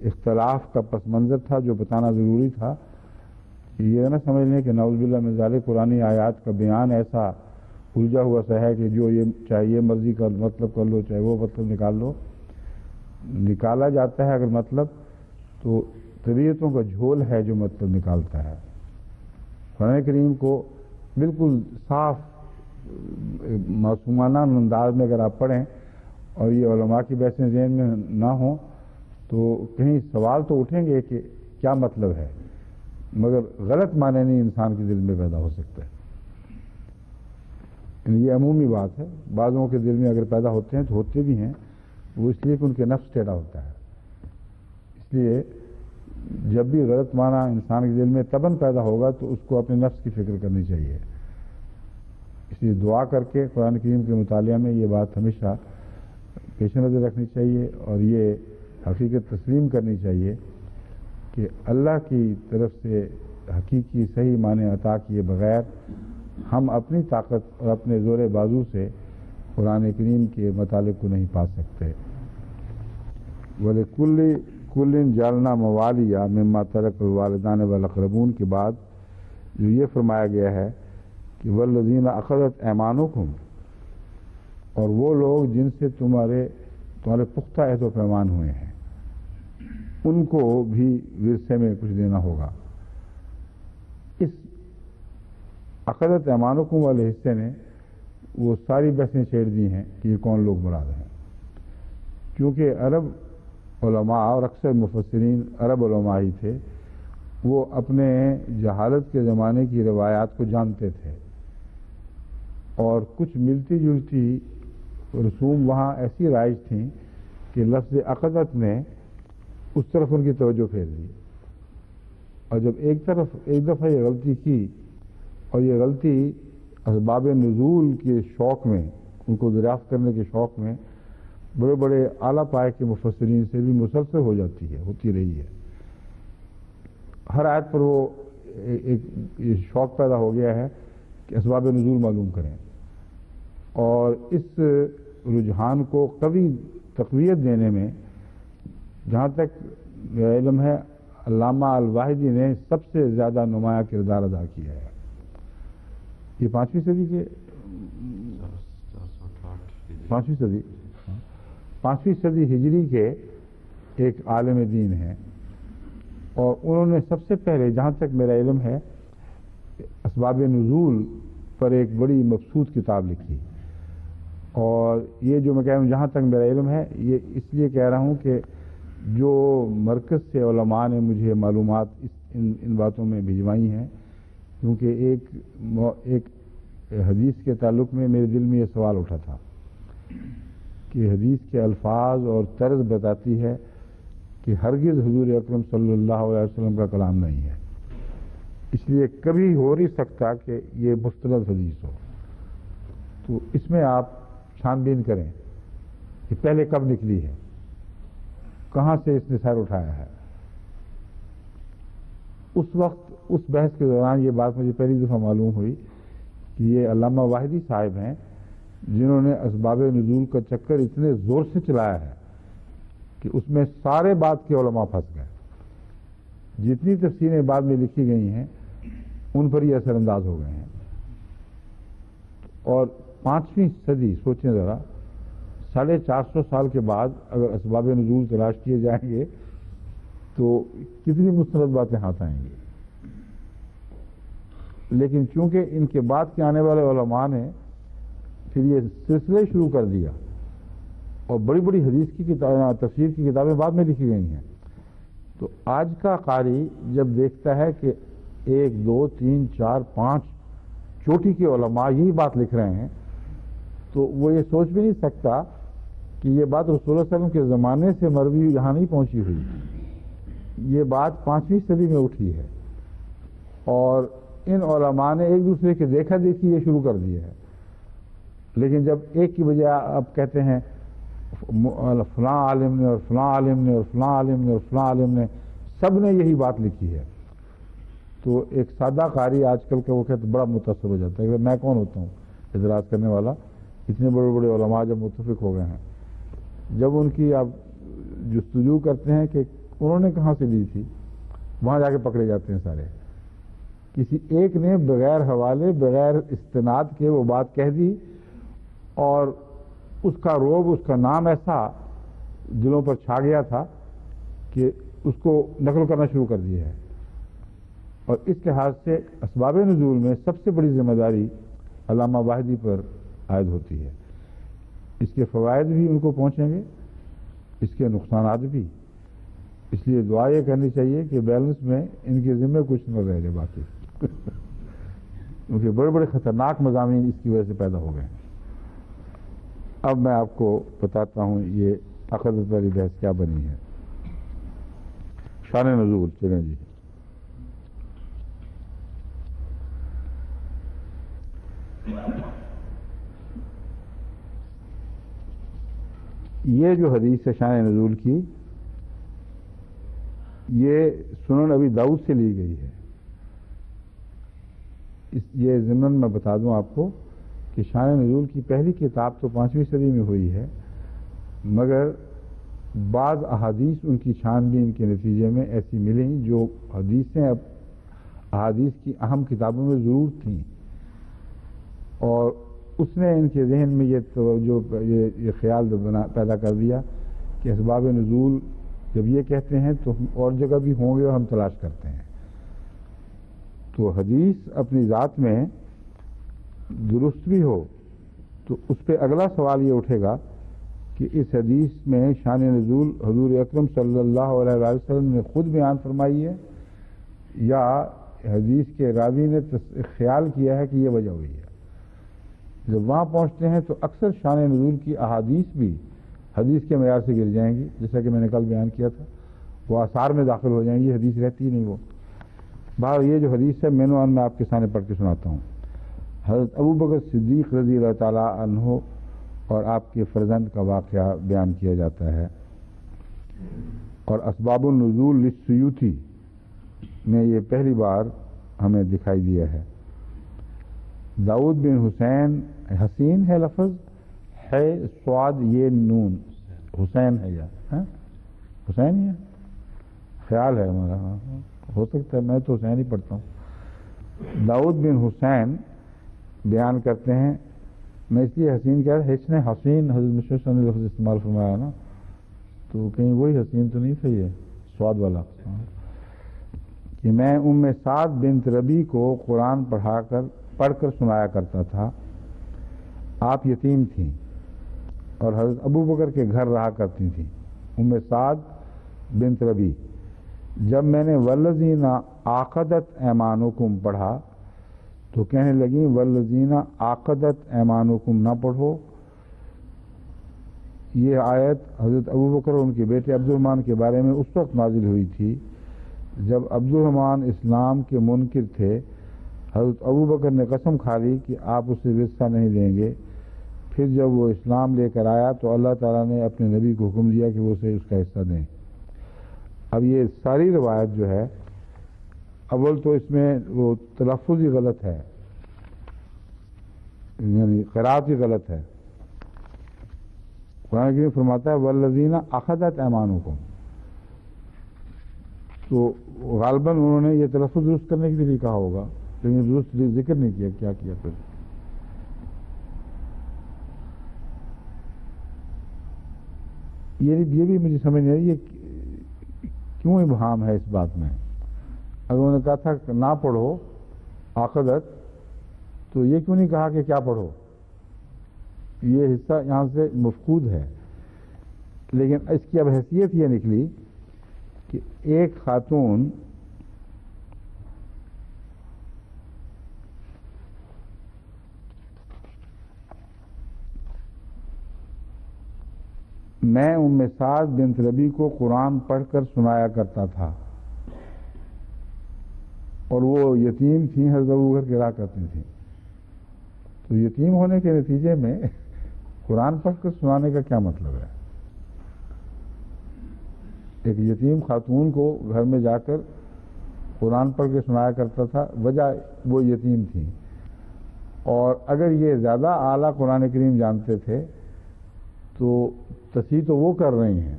اختلاف کا پس منظر تھا جو بتانا ضروری تھا۔ یہ نہ سمجھ لیں کہ نعوذ باللہ من ذالک قرآنی آیات کا بیان ایسا الجھا ہوا سا ہے کہ جو یہ چاہے یہ مرضی کا مطلب کر لو، چاہے وہ مطلب نکال لو۔ نکالا جاتا ہے اگر مطلب تو طبیعتوں کا جھول ہے جو مطلب نکالتا ہے۔ قرآن کریم کو بالکل صاف معصومانہ انداز میں اگر آپ پڑھیں اور یہ علماء کی بحثیں ذہن میں نہ ہوں تو کہیں سوال تو اٹھیں گے کہ کیا مطلب ہے، مگر غلط معنی نہیں انسان کے دل میں پیدا ہو سکتا ہے۔ یہ عمومی بات ہے، بعضوں کے دل میں اگر پیدا ہوتے ہیں تو ہوتے بھی ہیں، وہ اس لیے کہ ان کے نفس ٹیڑھا ہوتا ہے۔ اس لیے جب بھی غلط معنی انسان کے دل میں تباً پیدا ہوگا تو اس کو اپنے نفس کی فکر کرنی چاہیے۔ اس لیے دعا کر کے قرآن کریم کے مطالعہ میں یہ بات ہمیشہ پیش نظر رکھنی چاہیے، اور یہ حقیقت تسلیم کرنی چاہیے کہ اللہ کی طرف سے حقیقی صحیح معنی عطا کیے بغیر ہم اپنی طاقت اور اپنے زور بازو سے قرآن کریم کے مطالب کو نہیں پا سکتے۔ وَلِكُلٍّ جَعَلْنَا مَوَالِيَ مِمَّا تَرَكَ الْوَالِدَانِ وَالْأَقْرَبُونَ کے بعد جو یہ فرمایا گیا ہے کہ وَالَّذِينَ أَخَذَتْ أَيْمَانُكُمْ، اور وہ لوگ جن سے تمہارے پختہ عہد و پیمان ہوئے ہیں ان کو بھی ورثے میں کچھ دینا ہوگا۔ اس اخذت ایمانکم والے حصے نے وہ ساری بحثیں چھیڑ دی ہیں کہ یہ کون لوگ مراد ہیں، کیونکہ عرب علماء اور اکثر مفسرین عرب علماء ہی تھے، وہ اپنے جہالت کے زمانے کی روایات کو جانتے تھے، اور کچھ ملتی جلتی رسوم وہاں ایسی رائج تھیں کہ لفظ عقدت نے اس طرف ان کی توجہ پھیر دی، اور جب ایک دفعہ یہ غلطی کی اور یہ غلطی اسباب نزول کے شوق میں، ان کو دریافت کرنے کے شوق میں بڑے بڑے اعلیٰ پائے کے مفسرین سے بھی مسلسل ہو جاتی ہے، ہوتی رہی ہے۔ ہر آیت پر وہ ایک شوق پیدا ہو گیا ہے کہ اسباب نزول معلوم کریں، اور اس رجحان کو قوی تقویت دینے میں جہاں تک میرا علم ہے علامہ الواحدی نے سب سے زیادہ نمایاں کردار ادا کیا ہے۔ یہ 5ویں صدی کے 5ویں صدی ہجری کے ایک عالم دین ہیں، اور انہوں نے سب سے پہلے جہاں تک میرا علم ہے اسباب نزول پر ایک بڑی مبسوط کتاب لکھی، اور یہ جو میں کہہ رہا ہوں جہاں تک میرا علم ہے یہ اس لیے کہہ رہا ہوں کہ جو مرکز سے علماء نے مجھے معلومات ان باتوں میں بھجوائی ہیں، کیونکہ ایک حدیث کے تعلق میں میرے دل میں یہ سوال اٹھا تھا کہ حدیث کے الفاظ اور طرز بتاتی ہے کہ ہرگز حضور اکرم صلی اللہ علیہ وسلم کا کلام نہیں ہے، اس لیے کبھی ہو نہیں سکتا کہ یہ مستند حدیث ہو۔ تو اس میں آپ چھان بین کریں کہ پہلے کب نکلی ہے، کہاں سے اس نے سر اٹھایا ہے. اس وقت اس بحث کے دوران یہ بات مجھے پہلی دفعہ معلوم ہوئی کہ یہ علامہ واحدی صاحب ہیں جنہوں نے اسباب نزول کا چکر اتنے زور سے چلایا ہے کہ اس میں سارے بات کے علماء پھنس گئے. جتنی تفسیریں بعد میں لکھی گئی ہیں ان پر یہ اثر انداز ہو گئے ہیں. اور 5ویں صدی سوچیں ذرا، 450 سال کے بعد اگر اسباب نزول تلاش کیے جائیں گے تو کتنی مستند باتیں ہاتھ آئیں گی. لیکن چونکہ ان کے بعد کے آنے والے علماء نے پھر یہ سلسلے شروع کر دیا اور بڑی بڑی حدیث کی تفسیر کی کتابیں بعد میں لکھی گئی ہیں، تو آج کا قاری جب دیکھتا ہے کہ 1 2 3 4 5 چوٹی کے علماء یہی بات لکھ رہے ہیں تو وہ یہ سوچ بھی نہیں سکتا کہ یہ بات رسول اللہ صلی اللہ علیہ وسلم کے زمانے سے مروی یہاں نہیں پہنچی ہوئی. یہ بات 5ویں صدی میں اٹھی ہے اور ان علماء نے ایک دوسرے کے دیکھا دیکھی یہ شروع کر دیا ہے. لیکن جب ایک کی بجائے آپ کہتے ہیں فلاں عالم نے اور فلاں عالم نے اور فلاں عالم نے اور فلاں عالم نے سب نے یہی بات لکھی ہے، تو ایک سادہ قاری آج کل کا وہ کہتے بڑا متاثر ہو جاتا ہے کہ میں کون ہوتا ہوں اعتراض کرنے والا. اتنے بڑے بڑے علماء جب متفق ہو گئے ہیں، جب ان کی آپ جستجو کرتے ہیں کہ انہوں نے کہاں سے لی تھی، وہاں جا کے پکڑے جاتے ہیں سارے. کسی ایک نے بغیر حوالے بغیر استناد کے وہ بات کہہ دی اور اس کا روب، اس کا نام ایسا دلوں پر چھا گیا تھا کہ اس کو نقل کرنا شروع کر دیا ہے. اور اس لحاظ سے اسباب نزول میں سب سے بڑی ذمہ داری علامہ واحدی پر عائد ہوتی ہے. اس کے فوائد بھی ان کو پہنچیں گے، اس کے نقصانات بھی. اس لیے دعا یہ کرنی چاہیے کہ بیلنس میں ان کے ذمہ کچھ نہ رہ جائے باقی کیونکہ بڑے بڑے خطرناک مضامین اس کی وجہ سے پیدا ہو گئے ہیں. اب میں آپ کو بتاتا ہوں یہ عقیدت والی بحث کیا بنی ہے. شان نزول چلیں جی. یہ جو حدیث ہے شان نزول کی، یہ سنن ابی داؤد سے لی گئی ہے. یہ ضمن میں بتا دوں آپ کو کہ شان نزول کی پہلی کتاب تو 5ویں صدی میں ہوئی ہے، مگر بعض احادیث ان کی چھان بین کے نتیجے میں ایسی ملیں جو حدیثیں اب احادیث کی اہم کتابوں میں ضرور تھیں، اور اس نے ان کے ذہن میں یہ خیال پیدا کر دیا کہ اسباب نزول جب یہ کہتے ہیں تو اور جگہ بھی ہوں گے اور ہم تلاش کرتے ہیں. تو حدیث اپنی ذات میں درست بھی ہو تو اس پہ اگلا سوال یہ اٹھے گا کہ اس حدیث میں شان نزول حضور اکرم صلی اللہ علیہ وسلم نے خود بیان فرمائی ہے یا حدیث کے راوی نے خیال کیا ہے کہ یہ وجہ ہوئی ہے. جب وہاں پہنچتے ہیں تو اکثر شان نزول کی احادیث بھی حدیث کے معیار سے گر جائیں گی، جیسا کہ میں نے کل بیان کیا تھا، وہ آثار میں داخل ہو جائیں گی، حدیث رہتی ہی نہیں. وہ باہر یہ جو حدیث ہے میں آپ کے سامنے پڑھ کے سناتا ہوں. حضرت ابو بکر صدیق رضی اللہ تعالیٰ عنہ اور آپ کے فرزند کا واقعہ بیان کیا جاتا ہے. اور اسباب النزول للسیوطی میں یہ پہلی بار ہمیں دکھائی دیا ہے. داؤد بن حسین، حسین ہے لفظ، ہے سواد یہ نون، حسین ہے یا حسین ہی ہے، خیال ہے ہمارا، ہو سکتا ہے، میں تو حسین ہی پڑھتا ہوں. داؤد بن حسین بیان کرتے ہیں، میں اس لیے حسین کہہ رہا، حسن حسین حضرت مشرف صلی اللہ علیہ وسلم نے لفظ استعمال فرمایا نا، تو کہیں وہی حسین تو نہیں تھا یہ سواد والا، کہ میں سعد بنت ربی کو قرآن پڑھ کر سنایا کرتا تھا. آپ یتیم تھیں اور حضرت ابو بکر کے گھر رہا کرتی تھیں. سعد بنت ربی، جب میں نے والذین عقدت ایمانکم پڑھا تو کہنے لگیں والذین عقدت ایمانکم نہ پڑھو. یہ آیت حضرت ابو بکر اور ان کے بیٹے عبد الرحمن کے بارے میں اس وقت نازل ہوئی تھی جب عبد الرحمن اسلام کے منکر تھے. حضرت ابو بکر نے قسم کھا لی کہ آپ اسے حصہ نہیں دیں گے. پھر جب وہ اسلام لے کر آیا تو اللہ تعالیٰ نے اپنے نبی کو حکم دیا کہ وہ اسے اس کا حصہ دیں. اب یہ ساری روایت جو ہے، اول تو اس میں وہ تلفظ ہی غلط ہے، یعنی قرات ہی غلط ہے۔ قرآن کریم فرماتا ہے والذین اخذت ایمانکم، تو غالباً انہوں نے یہ تلفظ درست کرنے کے لیے کہا ہوگا، لیکن درست ذکر نہیں کیا کیا کیا پھر۔ یہ بھی مجھے سمجھ نہیں آئی یہ کیوں ابہام ہے اس بات میں۔ اگر انہوں نے کہا تھا کہ نہ پڑھو عقدت، تو یہ کیوں نہیں کہا کہ کیا پڑھو؟ یہ حصہ یہاں سے مفقود ہے، لیکن اس کی اب حیثیت یہ نکلی کہ ایک خاتون میں ام سعد بنت ربی کو قرآن پڑھ کر سنایا کرتا تھا، اور وہ یتیم تھیں، حضرت ابوبکر کی راہ کرتی تھیں، تو یتیم ہونے کے نتیجے میں قرآن پڑھ کر سنانے کا کیا مطلب ہے؟ ایک یتیم خاتون کو گھر میں جا کر قرآن پڑھ کے سنایا کرتا تھا، وجہ وہ یتیم تھیں، اور اگر یہ زیادہ اعلیٰ قرآن کریم جانتے تھے تو تصحیح تو وہ کر رہی ہیں،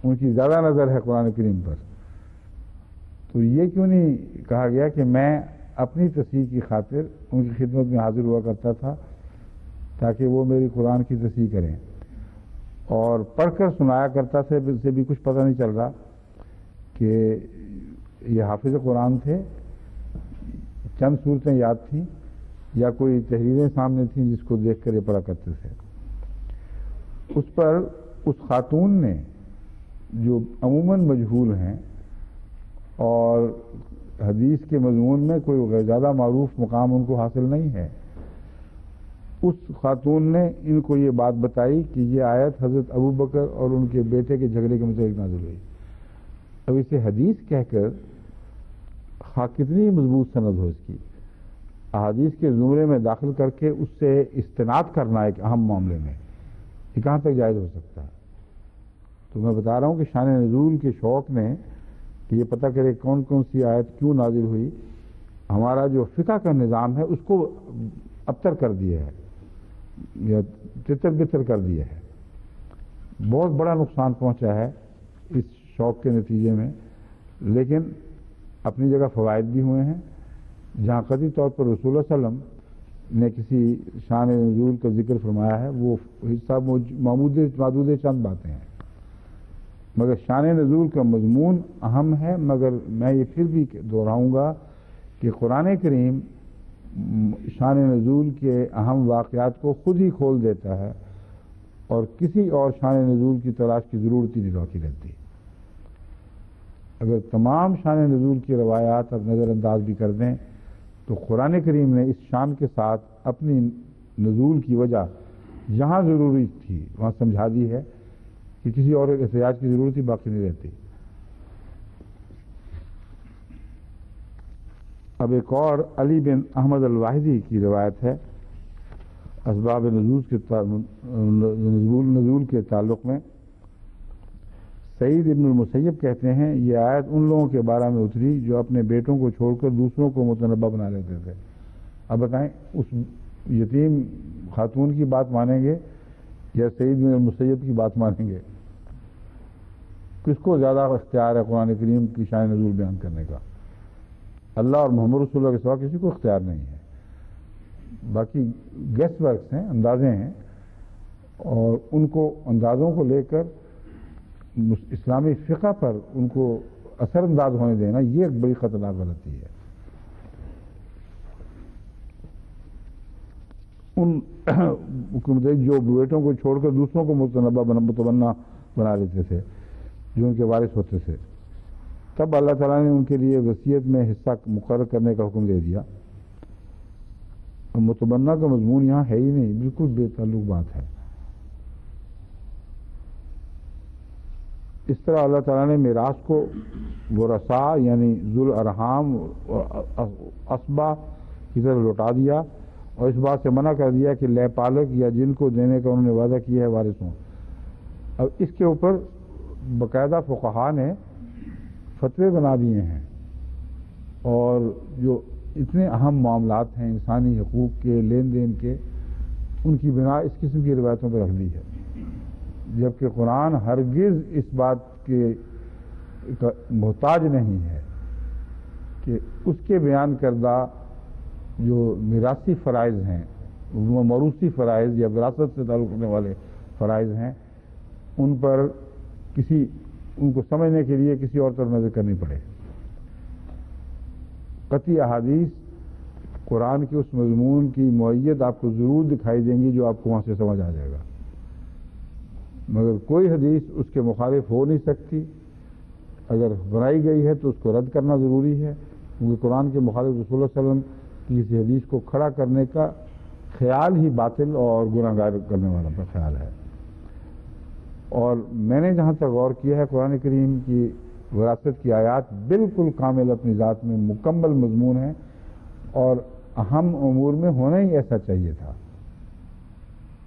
ان کی زیادہ نظر ہے قرآن کریم پر، تو یہ کیوں نہیں کہا گیا کہ میں اپنی تصحیح کی خاطر ان کی خدمت میں حاضر ہوا کرتا تھا تاکہ وہ میری قرآن کی تصحیح کریں، اور پڑھ کر سنایا کرتا تھا، اس سے بھی کچھ پتہ نہیں چل رہا کہ یہ حافظ قرآن تھے، چند صورتیں یاد تھیں یا کوئی تحریریں سامنے تھیں جس کو دیکھ کر یہ پڑھا کرتے تھے۔ اس پر اس خاتون نے، جو عموماً مجہول ہیں اور حدیث کے مضمون میں کوئی زیادہ معروف مقام ان کو حاصل نہیں ہے، اس خاتون نے ان کو یہ بات بتائی کہ یہ آیت حضرت ابوبکر اور ان کے بیٹے کے جھگڑے کے متعلق نازل ہوئی۔ اب اسے حدیث کہہ کر کتنی مضبوط سند ہو اس کی، احادیث کے زمرے میں داخل کر کے اس سے استناد کرنا ایک اہم معاملے میں، یہ کہاں تک جائز ہو سکتا ہے؟ تو میں بتا رہا ہوں کہ شان نزول کے شوق نے کہ یہ پتہ کرے کون کون سی آیت کیوں نازل ہوئی، ہمارا جو فقہ کا نظام ہے اس کو ابتر کر دیا ہے یا تتر بتر کر دیا ہے۔ بہت بڑا نقصان پہنچا ہے اس شوق کے نتیجے میں، لیکن اپنی جگہ فوائد بھی ہوئے ہیں۔ جہاں قطعی طور پر رسول اللہ صلی اللہ علیہ وسلم نے کسی شان نزول کا ذکر فرمایا ہے، وہ حصہ معدود چند باتیں ہیں، مگر شان نزول کا مضمون اہم ہے۔ مگر میں یہ پھر بھی دہراؤں گا کہ قرآن کریم شان نزول کے اہم واقعات کو خود ہی کھول دیتا ہے، اور کسی اور شان نزول کی تلاش کی ضرورت ہی نہیں باقی رہتی۔ اگر تمام شان نزول کی روایات اب نظر انداز بھی کر دیں تو قرآن کریم نے اس شان کے ساتھ اپنی نزول کی وجہ جہاں ضروری تھی وہاں سمجھا دی ہے کہ کسی اور احتجاج کی ضرورت ہی باقی نہیں رہتی۔ اب ایک اور علی بن احمد الواحدی کی روایت ہے اسباب نزول کے تعلق میں۔ سعید ابن المسیب کہتے ہیں یہ آیت ان لوگوں کے بارے میں اتری جو اپنے بیٹوں کو چھوڑ کر دوسروں کو متنبع بنا لیتے تھے۔ اب بتائیں اس یتیم خاتون کی بات مانیں گے یا سعید بن المسیب کی بات مانیں گے؟ کس کو زیادہ اختیار ہے قرآن کریم کی شان نزول بیان کرنے کا؟ اللہ اور محمد رسول اللہ کے سوا کسی کو اختیار نہیں ہے۔ باقی گیس ورکس ہیں، اندازے ہیں، اور ان کو اندازوں کو لے کر اسلامی فقہ پر ان کو اثر انداز ہونے دینا، یہ ایک بڑی خطرناک غلطی ہے۔ ان جو بیٹوں کو چھوڑ کر دوسروں کو متبنہ بنا لیتے تھے جو ان کے وارث ہوتے تھے، تب اللہ تعالیٰ نے ان کے لیے وصیت میں حصہ مقرر کرنے کا حکم دے دیا۔ متبنہ کا مضمون یہاں ہے ہی نہیں، بالکل بے تعلق بات ہے۔ اس طرح اللہ تعالیٰ نے میراث کو ورثاء یعنی ذو الارحام اور اسبا کی طرف لوٹا دیا، اور اس بات سے منع کر دیا کہ لے پالک یا جن کو دینے کا انہوں نے وعدہ کیا ہے وارث ہوں۔ اب اس کے اوپر باقاعدہ فقہا نے فتوے بنا دیے ہیں، اور جو اتنے اہم معاملات ہیں انسانی حقوق کے، لین دین کے، ان کی بنا اس قسم کی روایتوں پر رکھ دی ہے، جبکہ قرآن ہرگز اس بات کے محتاج نہیں ہے کہ اس کے بیان کردہ جو میراثی فرائض ہیں، موروثی فرائض یا وراثت سے تعلق رکھنے والے فرائض ہیں، ان پر ان کو سمجھنے کے لیے کسی اور طرف نظر کرنی پڑے۔ قطعی احادیث قرآن کے اس مضمون کی معیت آپ کو ضرور دکھائی دیں گی جو آپ کو وہاں سے سمجھ آ جائے گا، مگر کوئی حدیث اس کے مخالف ہو نہیں سکتی۔ اگر بنائی گئی ہے تو اس کو رد کرنا ضروری ہے، کیونکہ قرآن کے مخالف رسول اللہ صلی اللہ علیہ وسلم کی کسی حدیث کو کھڑا کرنے کا خیال ہی باطل اور گناہ گار کرنے والا کا خیال ہے۔ اور میں نے جہاں تک غور کیا ہے، قرآن کریم کی وراثت کی آیات بالکل کامل اپنی ذات میں مکمل مضمون ہے، اور اہم امور میں ہونا ہی ایسا چاہیے تھا۔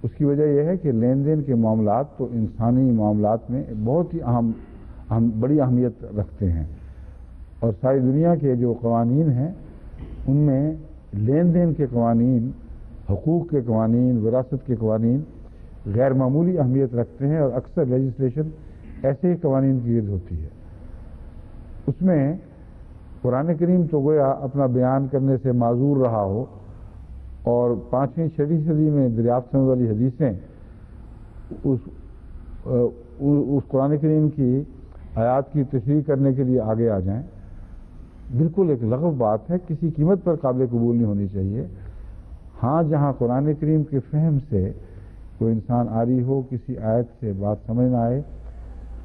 اس کی وجہ یہ ہے کہ لین دین کے معاملات تو انسانی معاملات میں بہت ہی بڑی اہمیت رکھتے ہیں، اور ساری دنیا کے جو قوانین ہیں ان میں لین دین کے قوانین، حقوق کے قوانین، وراثت کے قوانین غیر معمولی اہمیت رکھتے ہیں، اور اکثر لیجسلیشن ایسے ہی قوانین کی گرد ہوتی ہے۔ اس میں قرآن کریم تو گویا اپنا بیان کرنے سے معذور رہا ہو، اور 5ویں 6ویں صدی میں دریافت ہونے والی حدیثیں اس قرآن کریم کی آیات کی تشریح کرنے کے لیے آگے آ جائیں، بالکل ایک لغو بات ہے، کسی قیمت پر قابل قبول نہیں ہونی چاہیے۔ ہاں، جہاں قرآن کریم کے فہم سے کوئی انسان عاری ہو، کسی آیت سے بات سمجھ نہ آئے،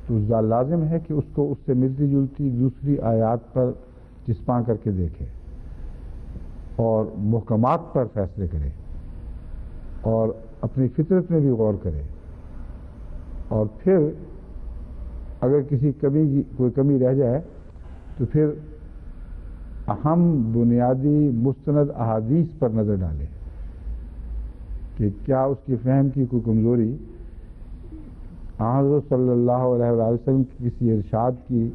تو لازم ہے کہ اس کو اس سے ملتی جلتی دوسری آیات پر چسپاں کر کے دیکھے اور محکمات پر فیصلے کرے، اور اپنی فطرت میں بھی غور کرے، اور پھر اگر کوئی کمی رہ جائے تو پھر اہم بنیادی مستند احادیث پر نظر ڈالے کہ کیا اس کی فہم کی کوئی کمزوری حضرت صلی اللہ علیہ وآلہ وسلم کی کسی ارشاد کی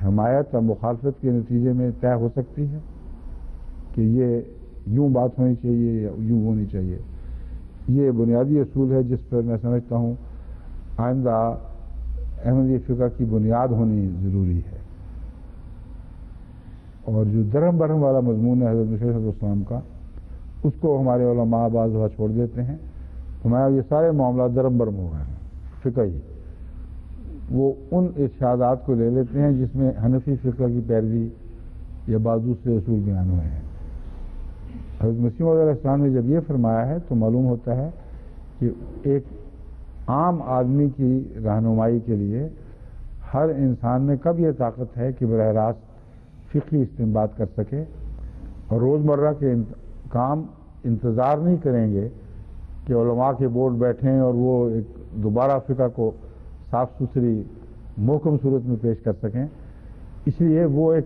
حمایت اور مخالفت کے نتیجے میں طے ہو سکتی ہے کہ یہ یوں بات ہونی چاہیے یا یوں ہونی چاہیے۔ یہ بنیادی اصول ہے جس پر میں سمجھتا ہوں آئندہ احمدی فقہ کی بنیاد ہونی ضروری ہے۔ اور جو درہم برہم والا مضمون ہے حضرت مسیح علیہ السلام کا، اس کو ہمارے علماء بعض دفعہ چھوڑ دیتے ہیں، ہمارے یہ سارے معاملات درہم برہم ہو گئے ہیں فقہی۔ وہ ان ارشادات کو لے لیتے ہیں جس میں حنفی فقہ کی پیروی یا بعض دوسرے اصول بیان ہوئے ہیں۔ حضرت مسیح علیہ السلام نے جب یہ فرمایا ہے تو معلوم ہوتا ہے کہ ایک عام آدمی کی رہنمائی کے لیے ہر انسان میں کب یہ طاقت ہے کہ براہ راست فقہی استنباط کر سکے، اور روزمرہ کے کام انتظار نہیں کریں گے کہ علماء کے بورڈ بیٹھیں اور وہ ایک دوبارہ فقہ کو صاف ستھری محکم صورت میں پیش کر سکیں۔ اس لیے وہ ایک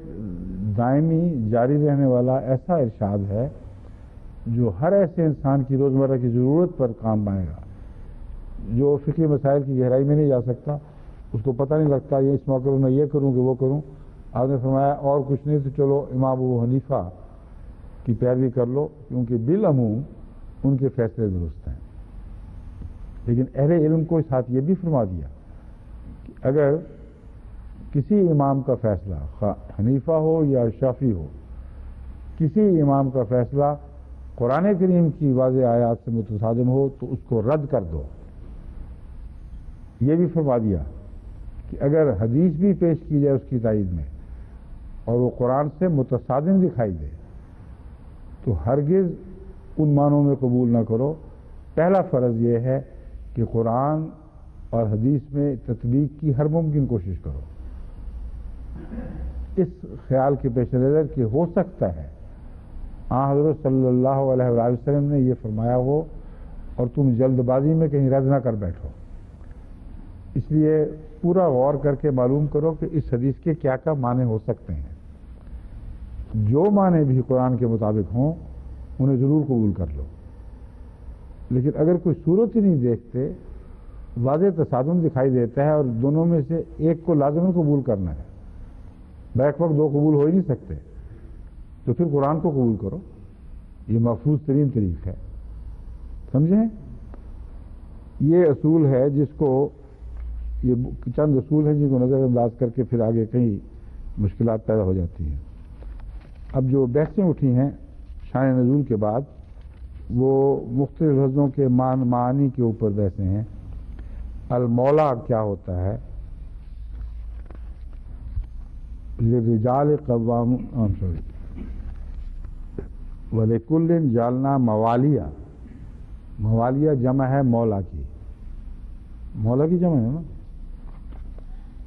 دائمی جاری رہنے والا ایسا ارشاد ہے جو ہر ایسے انسان کی روزمرہ کی ضرورت پر کام آئے گا، جو فقہی مسائل کی گہرائی میں نہیں جا سکتا، اس کو پتہ نہیں لگتا یہ اس موقع پر میں یہ کروں کہ وہ کروں۔ آپ نے فرمایا اور کچھ نہیں تو چلو امام ابو حنیفہ کی پیروی کر لو، کیونکہ بالعموم ان کے فیصلے درست ہیں۔ لیکن اہل علم کو ساتھ یہ بھی فرما دیا کہ اگر کسی امام کا فیصلہ خواہ حنیفہ ہو یا شافعی ہو، کسی امام کا فیصلہ قرآن کریم کی واضح آیات سے متصادم ہو تو اس کو رد کر دو۔ یہ بھی فرما دیا کہ اگر حدیث بھی پیش کی جائے اس کی تائید میں اور وہ قرآن سے متصادم دکھائی دے تو ہرگز ان معنوں میں قبول نہ کرو۔ پہلا فرض یہ ہے کہ قرآن اور حدیث میں تطبیق کی ہر ممکن کوشش کرو، اس خیال کے پیش نظر کہ ہو سکتا ہے حضرت صلی اللہ علیہ وآلہ وسلم نے یہ فرمایا ہو اور تم جلد بازی میں کہیں رد نہ کر بیٹھو۔ اس لیے پورا غور کر کے معلوم کرو کہ اس حدیث کے کیا کیا معنی ہو سکتے ہیں۔ جو معنی بھی قرآن کے مطابق ہوں انہیں ضرور قبول کر لو، لیکن اگر کوئی صورت ہی نہیں دیکھتے واضح تصادم دکھائی دیتا ہے، اور دونوں میں سے ایک کو لازمی قبول کرنا ہے. بیک وقت دو قبول ہو ہی نہیں سکتے، تو پھر قرآن کو قبول کرو. یہ محفوظ ترین طریق ہے. سمجھیں؟ یہ اصول ہے جس کو، یہ چند اصول ہیں جن کو نظر انداز کر کے پھر آگے کئی مشکلات پیدا ہو جاتی ہیں. اب جو بحثیں اٹھی ہیں شان نزول کے بعد، وہ مختلف لفظوں کے معانی کے اوپر بحثیں ہیں. المولا کیا ہوتا ہے؟ للرجال قوام وَلِكُلٍّ جَعَلْنَا مَوَالِيَ. موالیہ جمع ہے مولا کی. مولا کی جمع ہے نا؟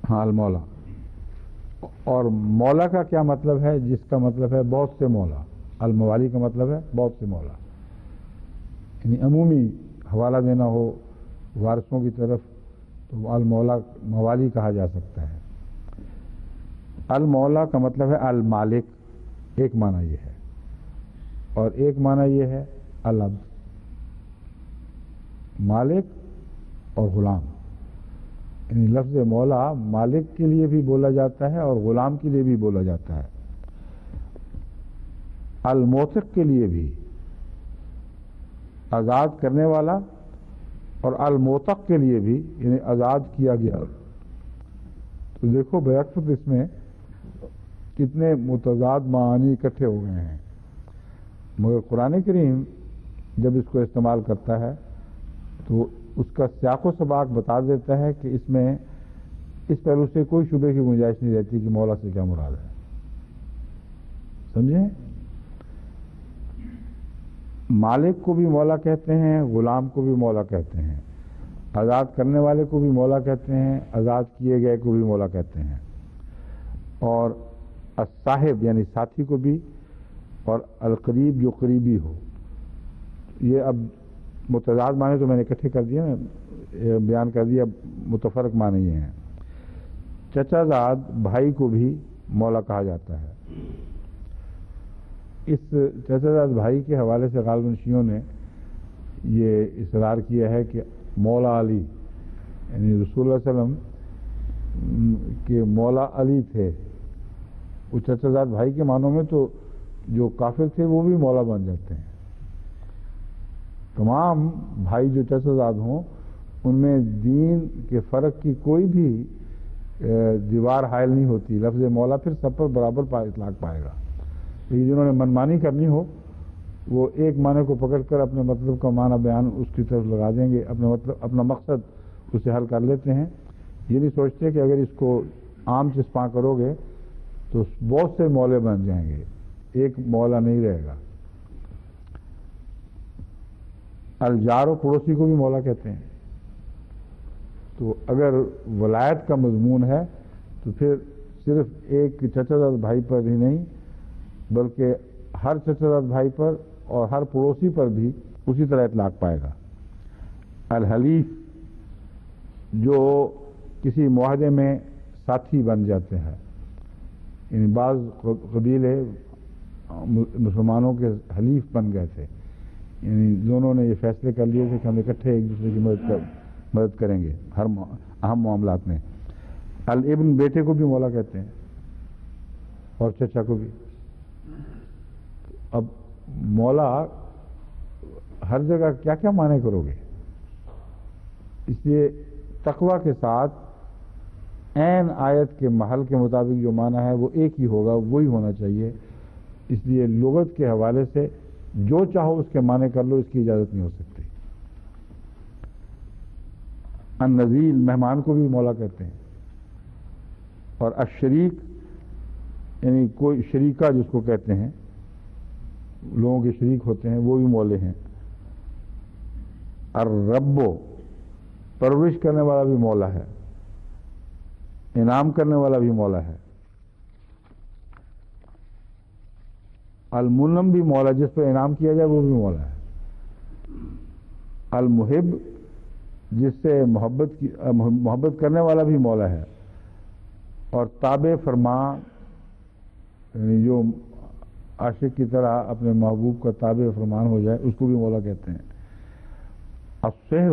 ہاں، المولا. اور مولا کا کیا مطلب ہے؟ جس کا مطلب ہے بہت سے مولا. الموالی کا مطلب ہے بہت سے مولا، یعنی عمومی حوالہ دینا ہو وارثوں کی طرف تو المولا موالی کہا جا سکتا ہے. المولا کا مطلب ہے المالک، ایک معنی یہ ہے، اور ایک معنی یہ ہے العبد، مالک اور غلام. یعنی لفظ مولا مالک کے لیے بھی بولا جاتا ہے اور غلام کے لیے بھی بولا جاتا ہے. الموثق کے لیے بھی، آزاد کرنے والا، اور الموثق کے لیے بھی، یعنی آزاد کیا گیا. تو دیکھو بیک اس میں کتنے متضاد معانی اکٹھے ہو گئے ہیں. مگر قرآن کریم جب اس کو استعمال کرتا ہے تو اس کا سیاق و سباق بتا دیتا ہے کہ اس میں اس پہلو سے کوئی شبے کی گنجائش نہیں رہتی کہ مولا سے کیا مراد ہے. سمجھیں؟ مالک کو بھی مولا کہتے ہیں، غلام کو بھی مولا کہتے ہیں، آزاد کرنے والے کو بھی مولا کہتے ہیں، آزاد کیے گئے کو بھی مولا کہتے ہیں، اور الصاحب یعنی ساتھی کو بھی، اور القریب جو قریبی ہو. یہ اب متضاد معنی تو میں نے اکٹھے کر دیے، بیان کر دیا. متفرق معنی یہ ہیں. چچا زاد بھائی کو بھی مولا کہا جاتا ہے. اس چچا زاد بھائی کے حوالے سے غالباً شیعوں نے یہ اصرار کیا ہے کہ مولا علی، یعنی رسول اللہ علیہ وسلم کے مولا علی تھے. وہ چچا زاد بھائی کے معنوں میں تو جو کافر تھے وہ بھی مولا بن جاتے ہیں. تمام بھائی جو چچا زاد ہوں ان میں دین کے فرق کی کوئی بھی دیوار حائل نہیں ہوتی. لفظ مولا پھر سب پر برابر اطلاق پائے گا. لیکن جنہوں نے منمانی کرنی ہو وہ ایک معنی کو پکڑ کر اپنے مطلب کا معنی بیان اس کی طرف لگا دیں گے، اپنا مقصد اسے حل کر لیتے ہیں. یہ نہیں سوچتے کہ اگر اس کو عام چسپاں کرو گے تو بہت سے مولے بن جائیں گے، ایک مولا نہیں رہے گا. الجار و پڑوسی کو بھی مولا کہتے ہیں. تو اگر ولایت کا مضمون ہے تو پھر صرف ایک چچا زاد بھائی پر ہی نہیں بلکہ ہر چچا زاد بھائی پر اور ہر پڑوسی پر بھی اسی طرح اطلاق پائے گا. الحلیف جو کسی معاہدے میں ساتھی بن جاتے ہیں، یعنی بعض قبیلے مسلمانوں کے حلیف بن گئے تھے، یعنی دونوں نے یہ فیصلے کر لیے تھے کہ ہم اکٹھے ایک دوسرے کی مدد کریں گے ہر اہم معاملات میں. الابن بیٹے کو بھی مولا کہتے ہیں اور چچا کو بھی. اب مولا ہر جگہ کیا کیا معنی کرو گے؟ اس لیے تقویٰ کے ساتھ عین آیت کے محل کے مطابق جو معنی ہے وہ ایک ہی ہوگا، وہی ہونا چاہیے. اس لیے لغت کے حوالے سے جو چاہو اس کے معنی کر لو، اس کی اجازت نہیں ہو سکتی. النزیل مہمان کو بھی مولا کہتے ہیں. اور الشریک یعنی کوئی شریکہ جس کو کہتے ہیں، لوگوں کے شریک ہوتے ہیں، وہ بھی مولے ہیں. الرب پرورش کرنے والا بھی مولا ہے، انعام کرنے والا بھی مولا ہے. المنم بھی مولا، جس پہ انعام کیا جائے وہ بھی مولا ہے. المحب جس سے محبت کرنے والا بھی مولا ہے. اور تابع فرما یعنی جو عاشق کی طرح اپنے محبوب کا تابع فرمان ہو جائے اس کو بھی مولا کہتے ہیں. السحر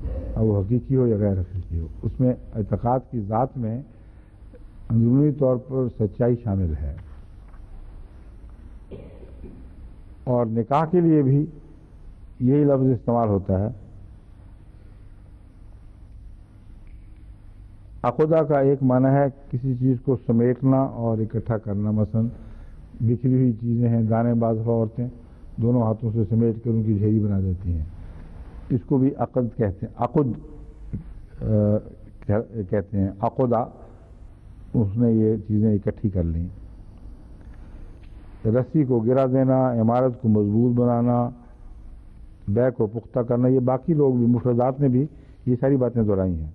اب وہ حقیقی ہو یا غیر حقیقی ہو، اس میں اعتقاد کی ذات میں اندرونی طور پر سچائی شامل ہے۔ اور نکاح کے لیے بھی یہی لفظ استعمال ہوتا ہے۔ عقدہ کا ایک معنی ہے کسی چیز کو سمیٹنا اور اکٹھا کرنا، مثلا بکھری ہوئی چیزیں ہیں، دانے باز عورتیں دونوں ہاتھوں سے سمیٹ کر ان کی ڈھیری بنا دیتی ہیں، اس کو بھی عقد کہتے ہیں، عقد کہتے ہیں، عقدہ، اس نے یہ چیزیں اکٹھی کر لیں۔ رسی کو گرا دینا، عمارت کو مضبوط بنانا، بے کو پختہ کرنا، یہ باقی لوگ بھی مفردات نے بھی یہ ساری باتیں دہرائی ہیں۔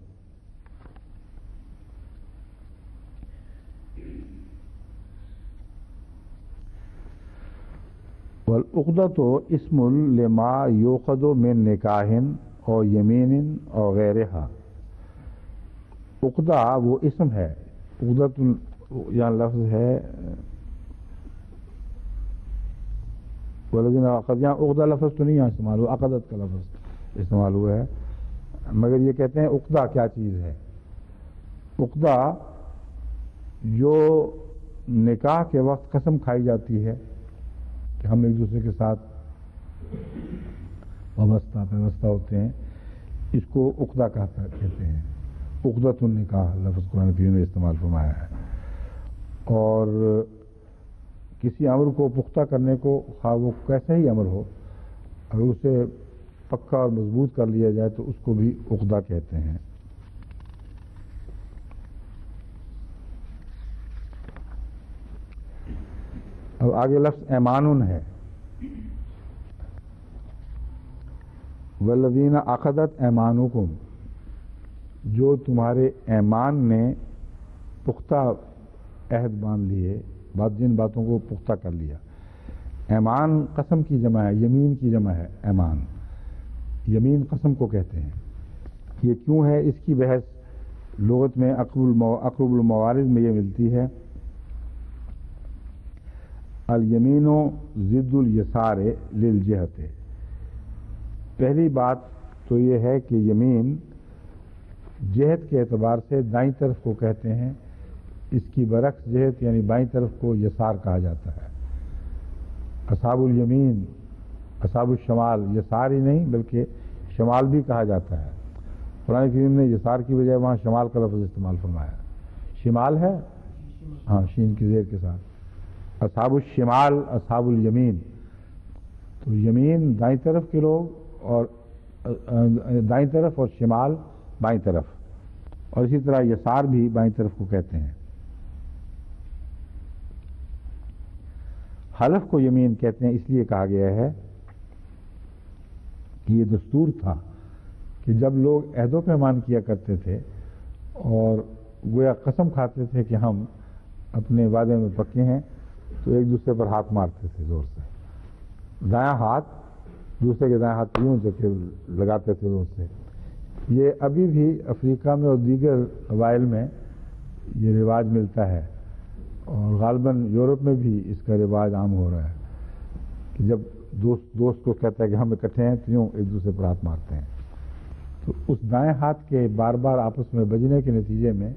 والعقدۃ اسم لما یؤخذ من نکاح اور یمین اور غیرہا۔ عقدہ وہ اسم ہے، عقدۃ یہاں لفظ ہے والذین عقد، یہاں عقدہ لفظ تو نہیں یہاں استعمال ہوا، عقدت کا لفظ استعمال ہوا ہے، مگر یہ کہتے ہیں عقدہ کیا چیز ہے؟ عقدہ جو نکاح کے وقت قسم کھائی جاتی ہے کہ ہم ایک دوسرے کے ساتھ پیوستہ ہوتے ہیں، اس کو عقدہ کہتے ہیں۔ عقدۃ النکاح لفظ قرآن کریم نے استعمال فرمایا ہے۔ اور کسی امر کو پختہ کرنے کو، خواہ وہ کیسا ہی امر ہو، اگر اسے پکا اور مضبوط کر لیا جائے تو اس کو بھی عقدہ کہتے ہیں۔ اب آگے لفظ ایمانن ہے، والذین عقدت ایمانکم، جو تمہارے ایمان نے پختہ عہد باندھ لیے، جن باتوں کو پختہ کر لیا۔ ایمان قسم کی جمع ہے، یمین کی جمع ہے ایمان، یمین قسم کو کہتے ہیں۔ یہ کیوں ہے؟ اس کی بحث لغت میں اقرب الموارد میں یہ ملتی ہے۔ الیمین ضد الیسار للجہت، پہلی بات تو یہ ہے کہ یمین جہت کے اعتبار سے دائیں طرف کو کہتے ہیں، اس کی برعکس جہت یعنی بائیں طرف کو یسار کہا جاتا ہے۔ اصحاب الیمین، اصحاب الشمال، یسار ہی نہیں بلکہ شمال بھی کہا جاتا ہے۔ قرآن کریم نے یسار کی بجائے وہاں شمال کا لفظ استعمال فرمایا۔ شمال ہے، ہاں، شین کی زیر کے ساتھ، اصحاب الشمال، اصحاب الیمین، تو یمین دائیں طرف کے لوگ، اور دائیں طرف، اور شمال بائیں طرف، اور اسی طرح یسار بھی بائیں طرف کو کہتے ہیں۔ حلف کو یمین کہتے ہیں، اس لیے کہا گیا ہے کہ یہ دستور تھا کہ جب لوگ عہد و پیمان کیا کرتے تھے اور گویا قسم کھاتے تھے کہ ہم اپنے وعدے میں پکے ہیں، تو ایک دوسرے پر ہاتھ مارتے تھے زور سے، دایاں ہاتھ دوسرے کے دائیں ہاتھ پہ یوں سے لگاتے تھے زور سے۔ یہ ابھی بھی افریقہ میں اور دیگر قبائل میں یہ رواج ملتا ہے، اور غالباً یورپ میں بھی اس کا رواج عام ہو رہا ہے کہ جب دوست کو کہتا ہے کہ ہم اکٹھے ہیں تو یوں ایک دوسرے پر ہاتھ مارتے ہیں۔ تو اس دائیں ہاتھ کے بار بار آپس میں بجنے کے نتیجے میں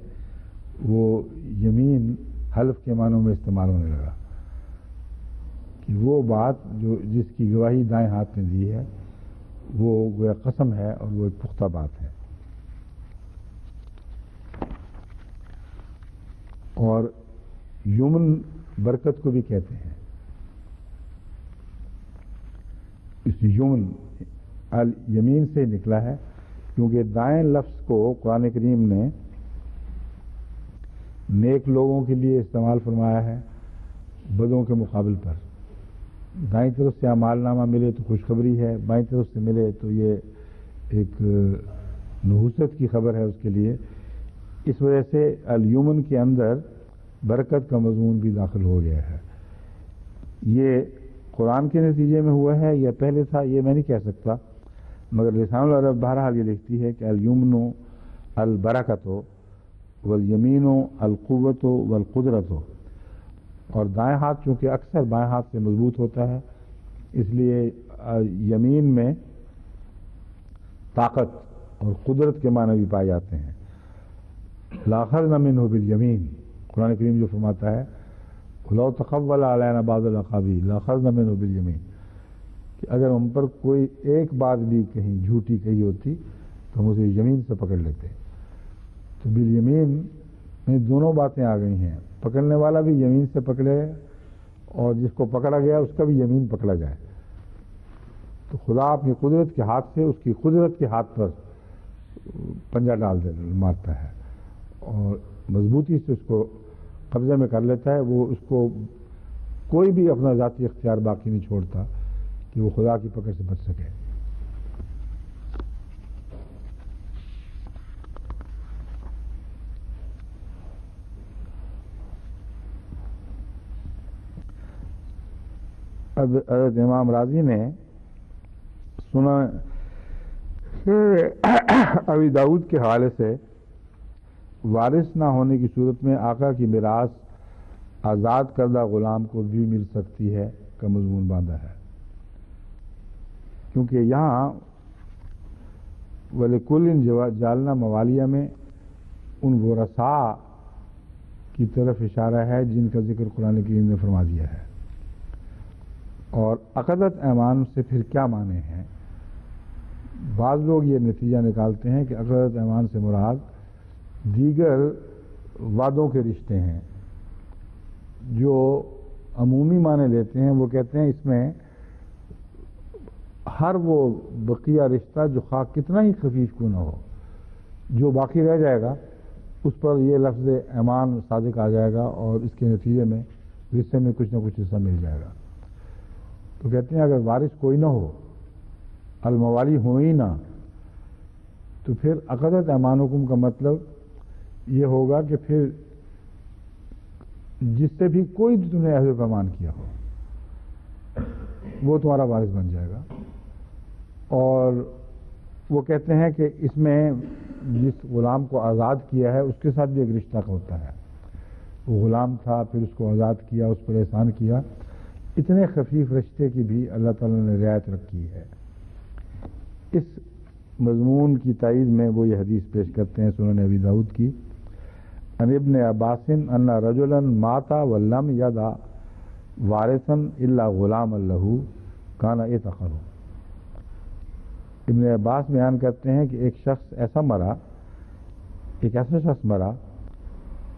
وہ یمین حلف کے معنوں میں استعمال ہونے لگا کہ وہ بات جس کی گواہی دائیں ہاتھ نے دی ہے وہ گویا قسم ہے اور وہ ایک پختہ بات ہے۔ اور یمن برکت کو بھی کہتے ہیں۔ اس یمن الیمین سے نکلا ہے، کیونکہ دائیں لفظ کو قرآن کریم نے نیک لوگوں کے لیے استعمال فرمایا ہے بدوں کے مقابل پر۔ دائیں طرف سے اعمال نامہ ملے تو خوشخبری ہے، بائیں طرف سے ملے تو یہ ایک نحوست کی خبر ہے اس کے لیے۔ اس وجہ سے الیمن کے اندر برکت کا مضمون بھی داخل ہو گیا ہے۔ یہ قرآن کے نتیجے میں ہوا ہے یا پہلے تھا یہ میں نہیں کہہ سکتا، مگر لسان العرب بہرحال یہ لکھتی ہے کہ الیمن البرکت والیمین القوت والقدرت، اور دائیں ہاتھ چونکہ اکثر بائیں ہاتھ سے مضبوط ہوتا ہے، اس لیے یمین میں طاقت اور قدرت کے معنی بھی پائے جاتے ہیں. لَأَخَذْنَا مِنْهُ بِالْيَمِينِ، قرآن کریم جو فرماتا ہے لَوْ تَقَوَّلَ عَلَيْنَا بَعْضَ الْأَقَاوِيلِ لَأَخَذْنَا مِنْهُ بِالْيَمِينِ، کہ اگر ہم پر کوئی ایک بات بھی کہیں جھوٹی کہی ہوتی تو ہم اسے یمین سے پکڑ لیتے. تو بالیمین میں دونوں باتیں آ گئی ہیں، پکڑنے والا بھی یمین سے پکڑے اور جس کو پکڑا گیا اس کا بھی یمین پکڑا جائے. تو خدا اپنی قدرت کے ہاتھ سے اس کی قدرت کے ہاتھ پر پنجہ مارتا ہے اور مضبوطی سے اس کو قبضے میں کر لیتا ہے. وہ اس کو کوئی بھی اپنا ذاتی اختیار باقی نہیں چھوڑتا کہ وہ خدا کی پکڑ سے بچ سکے. اب حضرت امام راضی نے سنا ابی داؤد کے حوالے سے وارث نہ ہونے کی صورت میں آقا کی میراث آزاد کردہ غلام کو بھی مل سکتی ہے کا مضمون باندھا ہے، کیونکہ یہاں وَلِكُلٍّ جَعَلْنَا موالیہ میں ان ورثاء کی طرف اشارہ ہے جن کا ذکر قرآن کریم نے فرما دیا ہے. اور عقدت ایمان سے پھر کیا معنی ہیں؟ بعض لوگ یہ نتیجہ نکالتے ہیں کہ عقدت ایمان سے مراد دیگر وعدوں کے رشتے ہیں جو عمومی معنی لیتے ہیں. وہ کہتے ہیں اس میں ہر وہ بقیہ رشتہ جو خواہ کتنا ہی خفیف کیوں نہ ہو، جو باقی رہ جائے گا اس پر یہ لفظ ایمان صادق آ جائے گا اور اس کے نتیجے میں رشتے میں کچھ نہ کچھ حصہ مل جائے گا. تو کہتے ہیں اگر وارث کوئی نہ ہو، الموالی ہو ہی نہ، تو پھر عقدت ایمانکم کا مطلب یہ ہوگا کہ پھر جس سے بھی کوئی بھی تم نے عہد و پیمان کیا ہو وہ تمہارا وارث بن جائے گا. اور وہ کہتے ہیں کہ اس میں جس غلام کو آزاد کیا ہے اس کے ساتھ بھی ایک رشتہ ہوتا ہے. وہ غلام تھا، پھر اس کو آزاد کیا، اس پر احسان کیا. اتنے خفیف رشتے کی بھی اللہ تعالیٰ نے رعایت رکھی ہے. اس مضمون کی تائید میں وہ یہ حدیث پیش کرتے ہیں سنن ابی داؤد کی، ان ابن عباس ان رجلا مات ولم یدع وارثا الا غلام له کان اعتقه. ابن عباس بیان کرتے ہیں کہ ایک شخص ایسا مرا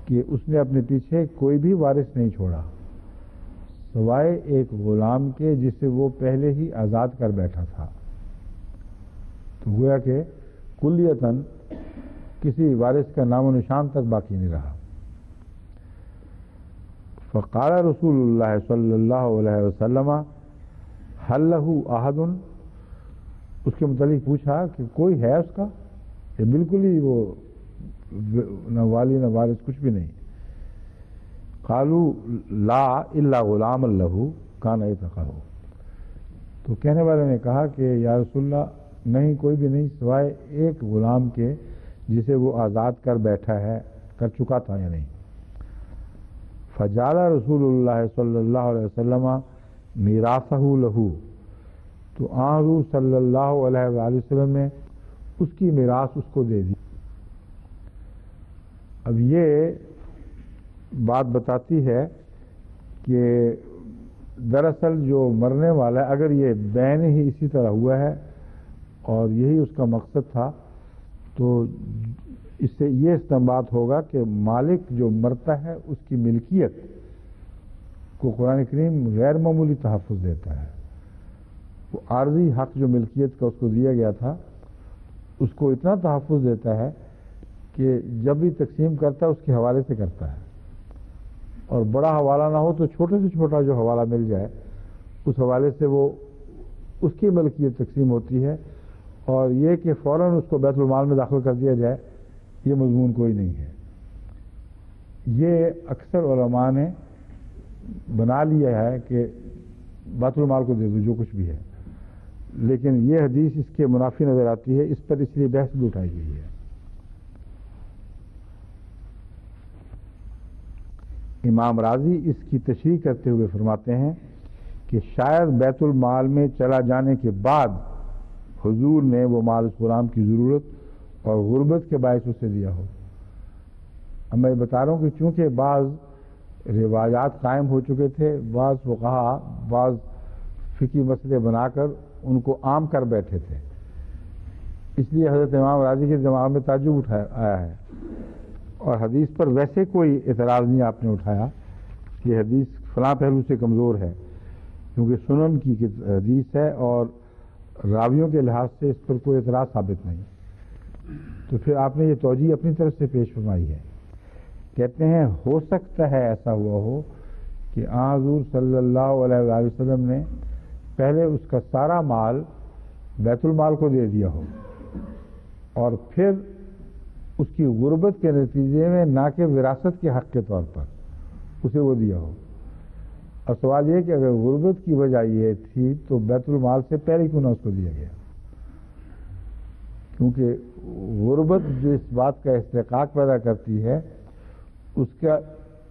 کہ اس نے اپنے پیچھے کوئی بھی وارث نہیں چھوڑا سوائے ایک غلام کے جسے وہ پہلے ہی آزاد کر بیٹھا تھا. تو گویا کہ کلیتاً کسی وارث کا نام و نشان تک باقی نہیں رہا. فقال رسول اللہ صلی اللہ علیہ وسلم هل له احد، اس کے متعلق پوچھا کہ کوئی ہے اس کا؟ کہ بالکل ہی وہ نہ والی نہ وارث کچھ بھی نہیں. قالوا لا الا غلام له کان اعتقه. تو کہنے والے نے کہا کہ یا رسول اللہ نہیں، کوئی بھی نہیں سوائے ایک غلام کے جسے وہ آزاد کر بیٹھا ہے، کر چکا تھا یا نہیں. فجعل رسول اللہ صلی اللہ علیہ وسلم میراثہ له، تو حضور صلی اللہ علیہ وآلہ وسلم نے اس کی میراث اس کو دے دی. اب یہ بات بتاتی ہے کہ دراصل جو مرنے والا ہے اگر یہ بین ہی اسی طرح ہوا ہے اور یہی اس کا مقصد تھا تو اس سے یہ استنباط ہوگا کہ مالک جو مرتا ہے اس کی ملکیت کو قرآن کریم غیر معمولی تحفظ دیتا ہے. وہ عارضی حق جو ملکیت کا اس کو دیا گیا تھا اس کو اتنا تحفظ دیتا ہے کہ جب بھی تقسیم کرتا ہے اس کے حوالے سے کرتا ہے، اور بڑا حوالہ نہ ہو تو چھوٹے سے چھوٹا جو حوالہ مل جائے اس حوالے سے وہ اس کی ملکیت تقسیم ہوتی ہے. اور یہ کہ فوراً اس کو بیت المال میں داخل کر دیا جائے یہ مضمون کوئی نہیں ہے. یہ اکثر علماء نے بنا لیا ہے کہ بیت المال کو دے دو جو کچھ بھی ہے، لیکن یہ حدیث اس کے منافی نظر آتی ہے. اس پر اس لیے بحث بھی اٹھائی گئی ہے. امام راضی اس کی تشریح کرتے ہوئے فرماتے ہیں کہ شاید بیت المال میں چلا جانے کے بعد حضور نے وہ مال اس غلام کی ضرورت اور غربت کے باعث اسے دیا ہو. اب میں بتا رہا ہوں کہ چونکہ بعض روایات قائم ہو چکے تھے، بعض فقہا بعض فقہی مسئلے بنا کر ان کو عام کر بیٹھے تھے، اس لیے حضرت امام راضی کے دماغ میں تعجب آیا ہے. اور حدیث پر ویسے کوئی اعتراض نہیں آپ نے اٹھایا کہ حدیث فلاں پہلو سے کمزور ہے، کیونکہ سنن کی حدیث ہے اور راویوں کے لحاظ سے اس پر کوئی اعتراض ثابت نہیں. تو پھر آپ نے یہ توجیہ اپنی طرف سے پیش فرمائی ہے. کہتے ہیں ہو سکتا ہے ایسا ہوا ہو کہ حضور صلی اللہ علیہ وآلہ وسلم نے پہلے اس کا سارا مال بیت المال کو دے دیا ہو اور پھر اس کی غربت کے نتیجے میں نہ کہ وراثت کے حق کے طور پر اسے وہ دیا ہو. اور سوال یہ کہ اگر غربت کی وجہ یہ تھی تو بیت المال سے پہلے کیوں نہ اس کو دیا گیا؟ کیونکہ غربت جو اس بات کا استحقاق پیدا کرتی ہے اس کا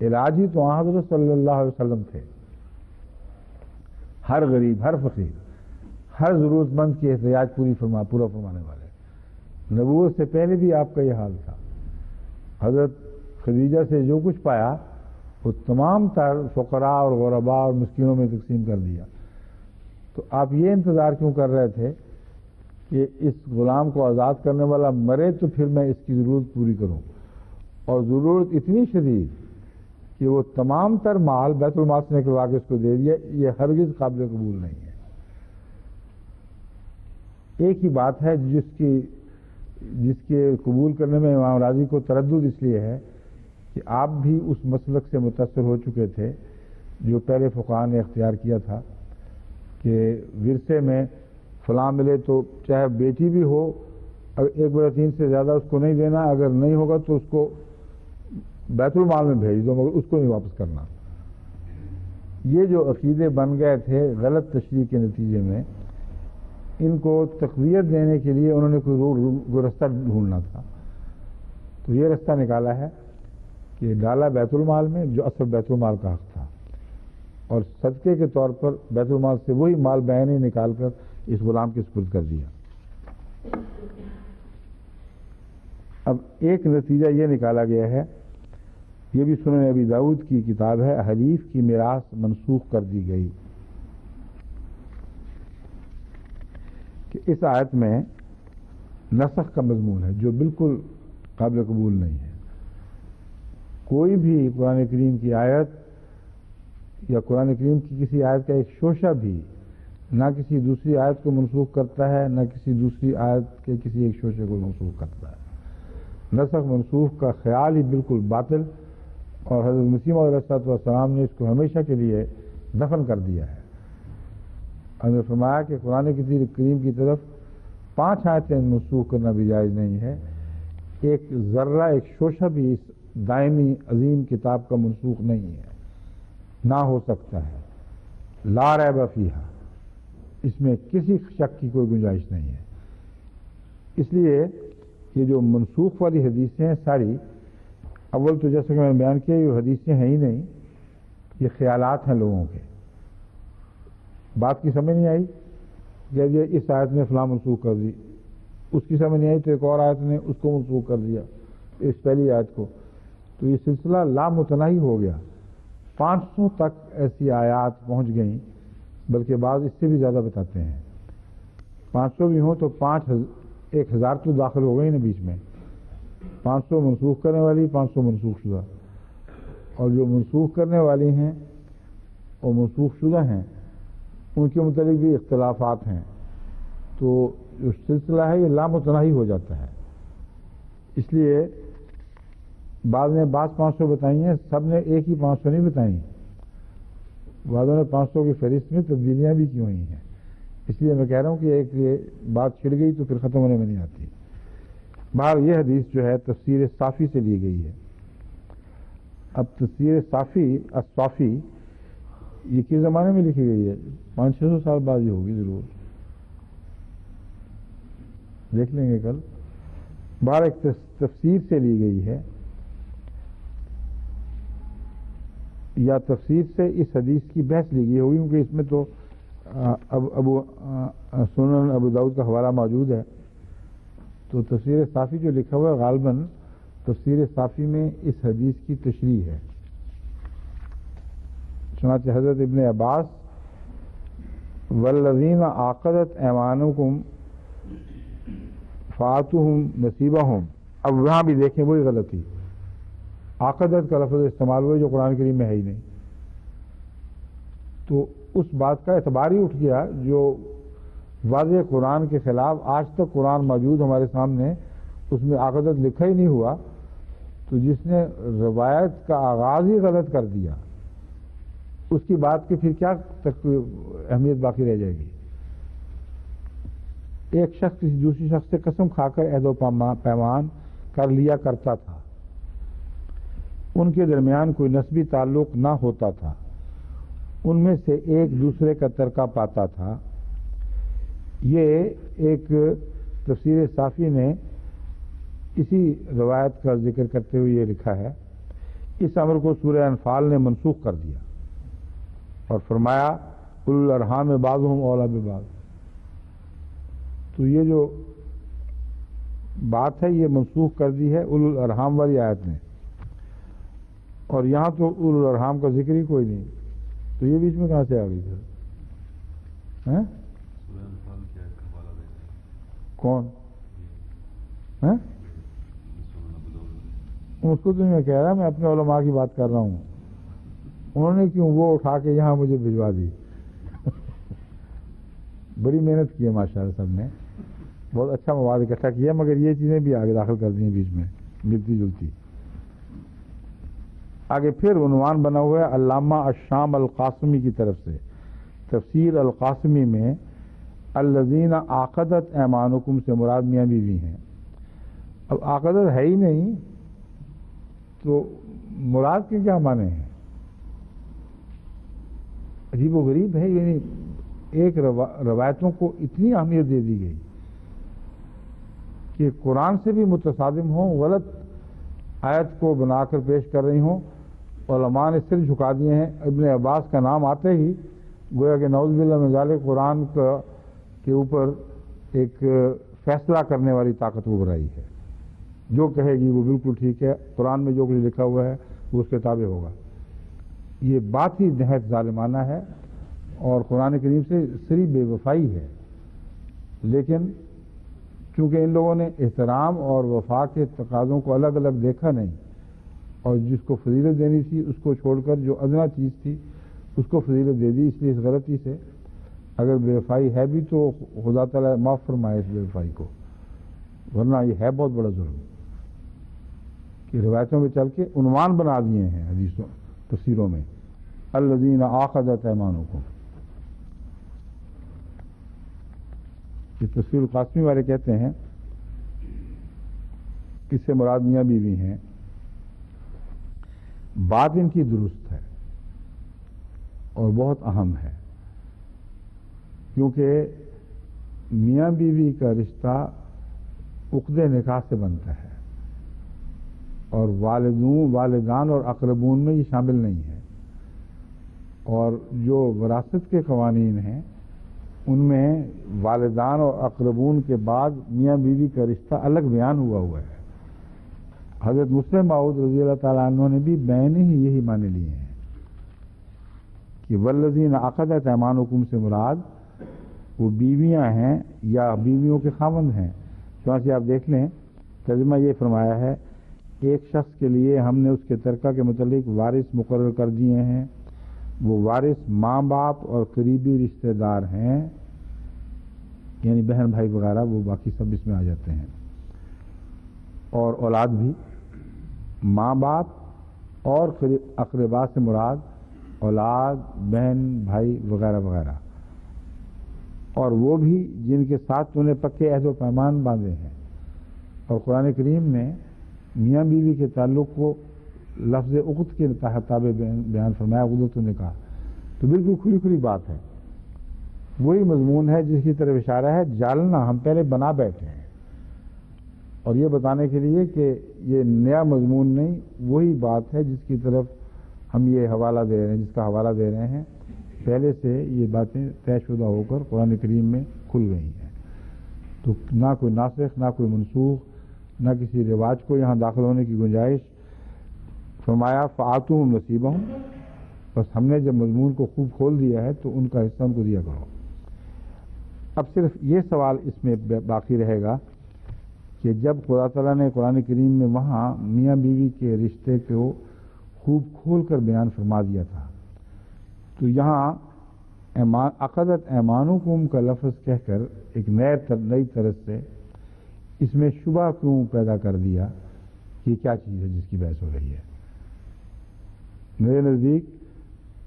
علاج ہی تو حضرت صلی اللہ علیہ وسلم تھے. ہر غریب، ہر فقیر، ہر ضرورت مند کی احتیاج پورا فرمانے والے. نبوت سے پہلے بھی آپ کا یہ حال تھا. حضرت خدیجہ سے جو کچھ پایا وہ تمام تر فقراء اور غرباء اور مسکینوں میں تقسیم کر دیا. تو آپ یہ انتظار کیوں کر رہے تھے کہ اس غلام کو آزاد کرنے والا مرے تو پھر میں اس کی ضرورت پوری کروں؟ اور ضرورت اتنی شدید کہ وہ تمام تر مال بیت المال سے نکلوا کے اس کو دے دیا، یہ ہرگز قابل قبول نہیں ہے. ایک ہی بات ہے جس کے قبول کرنے میں امام راضی کو تردد اس لیے ہے کہ آپ بھی اس مسلک سے متاثر ہو چکے تھے جو پہلے فقہاء نے اختیار کیا تھا کہ ورثے میں فلاں ملے تو چاہے بیٹی بھی ہو، اگر 1/3 سے زیادہ اس کو نہیں دینا، اگر نہیں ہوگا تو اس کو بیت المال میں بھیج دو مگر اس کو نہیں واپس کرنا. یہ جو عقیدے بن گئے تھے غلط تشریح کے نتیجے میں، ان کو تقویت دینے کے لیے انہوں نے کوئی رستہ ڈھونڈنا تھا. تو یہ رستہ نکالا ہے کہ ڈالا بیت المال میں جو اصل بیت المال کا حق تھا، اور صدقے کے طور پر بیت المال سے وہی مال بعینی نکال کر اس غلام کے سپرد کر دیا. اب ایک نتیجہ یہ نکالا گیا ہے، یہ بھی سنن ابی داؤد کی کتاب ہے، حلیف کی میراث منسوخ کر دی گئی، کہ اس آیت میں نسخ کا مضمون ہے جو بالکل قابل قبول نہیں ہے. کوئی بھی قرآن کریم کی آیت یا قرآن کریم کی کسی آیت کا ایک شوشہ بھی نہ کسی دوسری آیت کو منسوخ کرتا ہے، نہ کسی دوسری آیت کے کسی ایک شوشے کو منسوخ کرتا ہے. نسخ منسوخ کا خیال ہی بالکل باطل، اور حضرت مسیح علیہ السلام نے اس کو ہمیشہ کے لیے دفن کر دیا ہے. ہم نے فرمایا کہ قرآن کریم کی طرف 5 آیتیں منسوخ کرنا بھی جائز نہیں ہے. ایک ذرہ، ایک شوشہ بھی اس دائمی عظیم کتاب کا منسوخ نہیں ہے، نہ ہو سکتا ہے. لا ریب فیہا، اس میں کسی شک کی کوئی گنجائش نہیں ہے. اس لیے یہ جو منسوخ والی حدیثیں ہیں ساری، اول تو جیسا کہ میں نے بیان کیا یہ حدیثیں ہیں ہی نہیں، یہ خیالات ہیں لوگوں کے. بات کی سمجھ نہیں آئی کہ اس آیت نے فلاں منسوخ کر دی، اس کی سمجھ نہیں آئی تو ایک اور آیت نے اس کو منسوخ کر دیا، اس پہلی آیت کو. تو یہ سلسلہ لامتناہی ہو گیا. 500 تک ایسی آیات پہنچ گئیں، بلکہ بعض اس سے بھی زیادہ بتاتے ہیں. 500 بھی ہوں تو 1000 تو داخل ہو گئی نا بیچ میں. 500 منسوخ کرنے والی، 500 منسوخ شدہ. اور جو منسوخ کرنے والی ہیں اور منسوخ شدہ ہیں ان کے متعلق بھی اختلافات ہیں. تو جو سلسلہ ہے یہ لامتناہی ہو جاتا ہے. اس لیے بعض نے 500 بتائی ہیں، سب نے ایک ہی 500 نہیں بتائیں. بعضوں نے 500 کی فہرست میں تبدیلیاں بھی کی ہوئی ہیں. اس لیے میں کہہ رہا ہوں کہ ایک یہ بات چھڑ گئی تو پھر ختم ہونے میں نہیں آتی. بہر یہ حدیث جو ہے تفسیر صافی سے لی گئی ہے. اب تفسیر صافی یہ کس زمانے میں لکھی گئی ہے؟ 500-600 سال بعد ہی ہوگی ضرور، دیکھ لیں گے کل. بہر ایک تفسیر سے لی گئی ہے، یا تفسیر سے اس حدیث کی بحث لی گئی ہوگی، کیونکہ اس میں تو سنن ابو داؤد کا حوالہ موجود ہے. تو تفسیر صافی جو لکھا ہوا ہے غالباً تفسیر صافی میں اس حدیث کی تشریح ہے. چنانچہ حضرت ابن عباس والذین عقدت ایمانکم فآتوہم نصیبہم، اب وہاں بھی دیکھیں وہی غلطی، عقدت کا لفظ استعمال ہوئے جو قرآن کریم میں ہے ہی نہیں. تو اس بات کا اعتبار ہی اٹھ گیا جو واضح قرآن کے خلاف. آج تک قرآن موجود ہمارے سامنے، اس میں عقدت لکھا ہی نہیں ہوا، تو جس نے روایت کا آغاز ہی غلط کر دیا اس کی بات کی پھر کیا تک اہمیت باقی رہ جائے گی. ایک شخص کسی دوسری شخص سے قسم کھا کر عہد و پیمان کر لیا کرتا تھا، ان کے درمیان کوئی نسبی تعلق نہ ہوتا تھا، ان میں سے ایک دوسرے کا ترکہ پاتا تھا. یہ ایک تفسیر صافی نے اسی روایت کا ذکر کرتے ہوئے یہ لکھا ہے. اس امر کو سورہ انفال نے منسوخ کر دیا اور فرمایا اولو الارحام بعضهم اولی ببعض. تو یہ جو بات ہے یہ منسوخ کر دی ہے اولو الارحام والی آیت نے، اور یہاں تو اولو الارحام کا ذکر ہی کوئی نہیں. تو یہ بیچ میں کہاں سے آ گئی پھر؟ کون ہیں؟ اس کو تو میں کہہ رہا، میں اپنے علماء کی بات کر رہا ہوں. انہوں نے کیوں وہ اٹھا کے یہاں مجھے بھجوا دی. بڑی محنت کی ہے ماشاءاللہ سب نے، بہت اچھا مواد اکٹھا کیا، مگر یہ چیزیں بھی آگے داخل کر دی ہیں بیچ میں ملتی جلتی. آگے پھر عنوان بنا ہوا ہے علامہ الشام القاسمی کی طرف سے. تفسیر القاسمی میں الذین عقدت ایمانکم سے مراد میاں بیوی ہیں. اب عقدت ہے ہی نہیں تو مراد کے کیا معنی ہیں؟ عجیب و غریب ہے. یعنی ایک روایتوں کو اتنی اہمیت دے دی گئی کہ قرآن سے بھی متصادم ہوں، غلط آیت کو بنا کر پیش کر رہی ہوں. علماء نے سر جھکا دیے ہیں. ابن عباس کا نام آتے ہی گویا کہ نعوذ باللہ من ذالک قرآن کے اوپر ایک فیصلہ کرنے والی طاقت ابھر آئی ہے. جو کہے گی وہ بالکل ٹھیک ہے، قرآن میں جو کچھ لکھا ہوا ہے وہ اس کے تابع ہوگا. یہ بات ہی نہایت ظالمانہ ہے اور قرآن کریم سے سری بے وفائی ہے. لیکن چونکہ ان لوگوں نے احترام اور وفا کے تقاضوں کو الگ الگ دیکھا نہیں، اور جس کو فضیلت دینی تھی اس کو چھوڑ کر جو ادنا چیز تھی اس کو فضیلت دے دی. اس لیے اس غلطی سے اگر بے وفائی ہے بھی تو خدا تعالیٰ معاف فرمائے اس بے وفائی کو، ورنہ یہ ہے بہت بڑا ظلم کہ روایتوں میں چل کے عنوان بنا دیے ہیں حدیثوں تفسیروں میں الذین عقدت ایمانکم. یہ تفسیر القاسمی والے کہتے ہیں اس سے مراد میاں بیوی ہیں. بات ان کی درست ہے اور بہت اہم ہے، کیونکہ میاں بیوی کا رشتہ عقد نکاح سے بنتا ہے اور والدان اور اقربون میں یہ شامل نہیں ہے. اور جو وراثت کے قوانین ہیں ان میں والدان اور اقربون کے بعد میاں بیوی کا رشتہ الگ بیان ہوا ہے. حضرت مسلم موعود رضی اللہ تعالیٰ عنہ نے بھی بین ہی یہی معنی لیے ہیں کہ والذین عقدت ایمانکم سے مراد وہ بیویاں ہیں یا بیویوں کے خاوند ہیں. چنانچہ آپ دیکھ لیں ترجمہ یہ فرمایا ہے ایک شخص کے لیے ہم نے اس کے ترکہ کے متعلق وارث مقرر کر دیے ہیں. وہ وارث ماں باپ اور قریبی رشتہ دار ہیں، یعنی بہن بھائی وغیرہ، وہ باقی سب اس میں آ جاتے ہیں، اور اولاد بھی. ماں باپ اور اقربا سے مراد اولاد، بہن بھائی وغیرہ وغیرہ، اور وہ بھی جن کے ساتھ انہیں پکے عہد و پیمان باندھے ہیں. اور قرآن کریم نے میاں بیوی کے تعلق کو لفظ عقد کے تابع بیان فرمایا، عقدۃ النکاح. تو بالکل کھلی کھلی بات ہے، وہی مضمون ہے جس کی طرف اشارہ ہے جالنا ہم پہلے بنا بیٹھے ہیں، اور یہ بتانے کے لیے کہ یہ نیا مضمون نہیں، وہی بات ہے جس کی طرف ہم یہ حوالہ دے رہے ہیں، جس کا حوالہ دے رہے ہیں. پہلے سے یہ باتیں طے شدہ ہو کر قرآن کریم میں کھل گئی ہیں. تو تو نہ کوئی ناسخ نہ کوئی منسوخ نہ کسی رواج کو یہاں داخل ہونے کی گنجائش. فرمایا فآتوہم نصیبہم، بس ہم نے جب مضمون کو خوب کھول دیا ہے تو ان کا حصہ ان کو دیا کرو. اب صرف یہ سوال اس میں باقی رہے گا کہ جب خدا تعالیٰ نے قرآن کریم میں وہاں میاں بیوی کے رشتے کو خوب کھول کر بیان فرما دیا تھا، تو یہاں عقدت ایمانکم کا لفظ کہہ کر ایک نئی طرز سے اس میں شبہ کیوں پیدا کر دیا کہ کیا چیز ہے جس کی بحث ہو رہی ہے؟ میرے نزدیک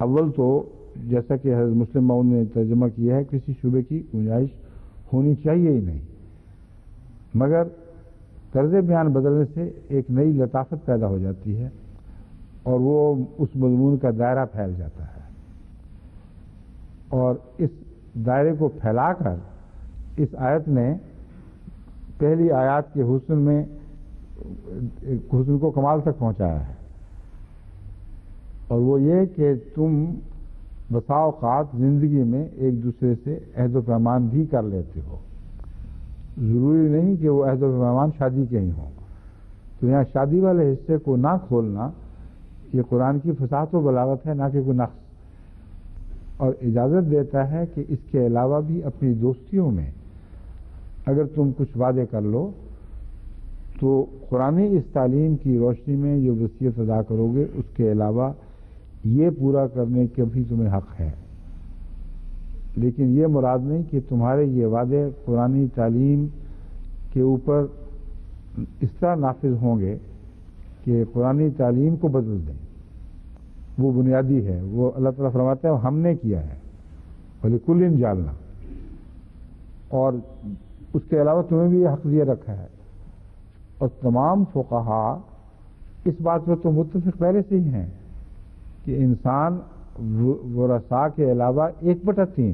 اول تو جیسا کہ حضرت مسلم معاون نے ترجمہ کیا ہے، کسی شبے کی گنجائش ہونی چاہیے ہی نہیں، مگر طرز بیان بدلنے سے ایک نئی لطافت پیدا ہو جاتی ہے اور وہ اس مضمون کا دائرہ پھیل جاتا ہے، اور اس دائرے کو پھیلا کر اس آیت نے پہلی آیات کے حسن کو کمال تک پہنچایا ہے. اور وہ یہ کہ تم بسا اوقات زندگی میں ایک دوسرے سے عہد و پیمان بھی کر لیتے ہو، ضروری نہیں کہ وہ عہد و پیمان شادی کے ہی ہوں. تو یہاں شادی والے حصے کو نہ کھولنا یہ قرآن کی فصاحت و بلاغت ہے، نہ کہ کوئی نقص، اور اجازت دیتا ہے کہ اس کے علاوہ بھی اپنی دوستیوں میں اگر تم کچھ وعدے کر لو تو قرآنی اس تعلیم کی روشنی میں جو وصیت ادا کرو گے اس کے علاوہ یہ پورا کرنے کا بھی تمہیں حق ہے. لیکن یہ مراد نہیں کہ تمہارے یہ وعدے قرآنی تعلیم کے اوپر اس طرح نافذ ہوں گے کہ قرآنی تعلیم کو بدل دیں. وہ بنیادی ہے، وہ اللہ تعالیٰ فرماتا ہے ہم نے کیا ہے وَلِكُلٍّ جَعَلْنَا، اور اس کے علاوہ تمہیں بھی یہ حق دیا رکھا ہے. اور تمام فقہا اس بات پر تو متفق پہلے سے ہی ہیں کہ انسان ورثاء کے علاوہ 1/3،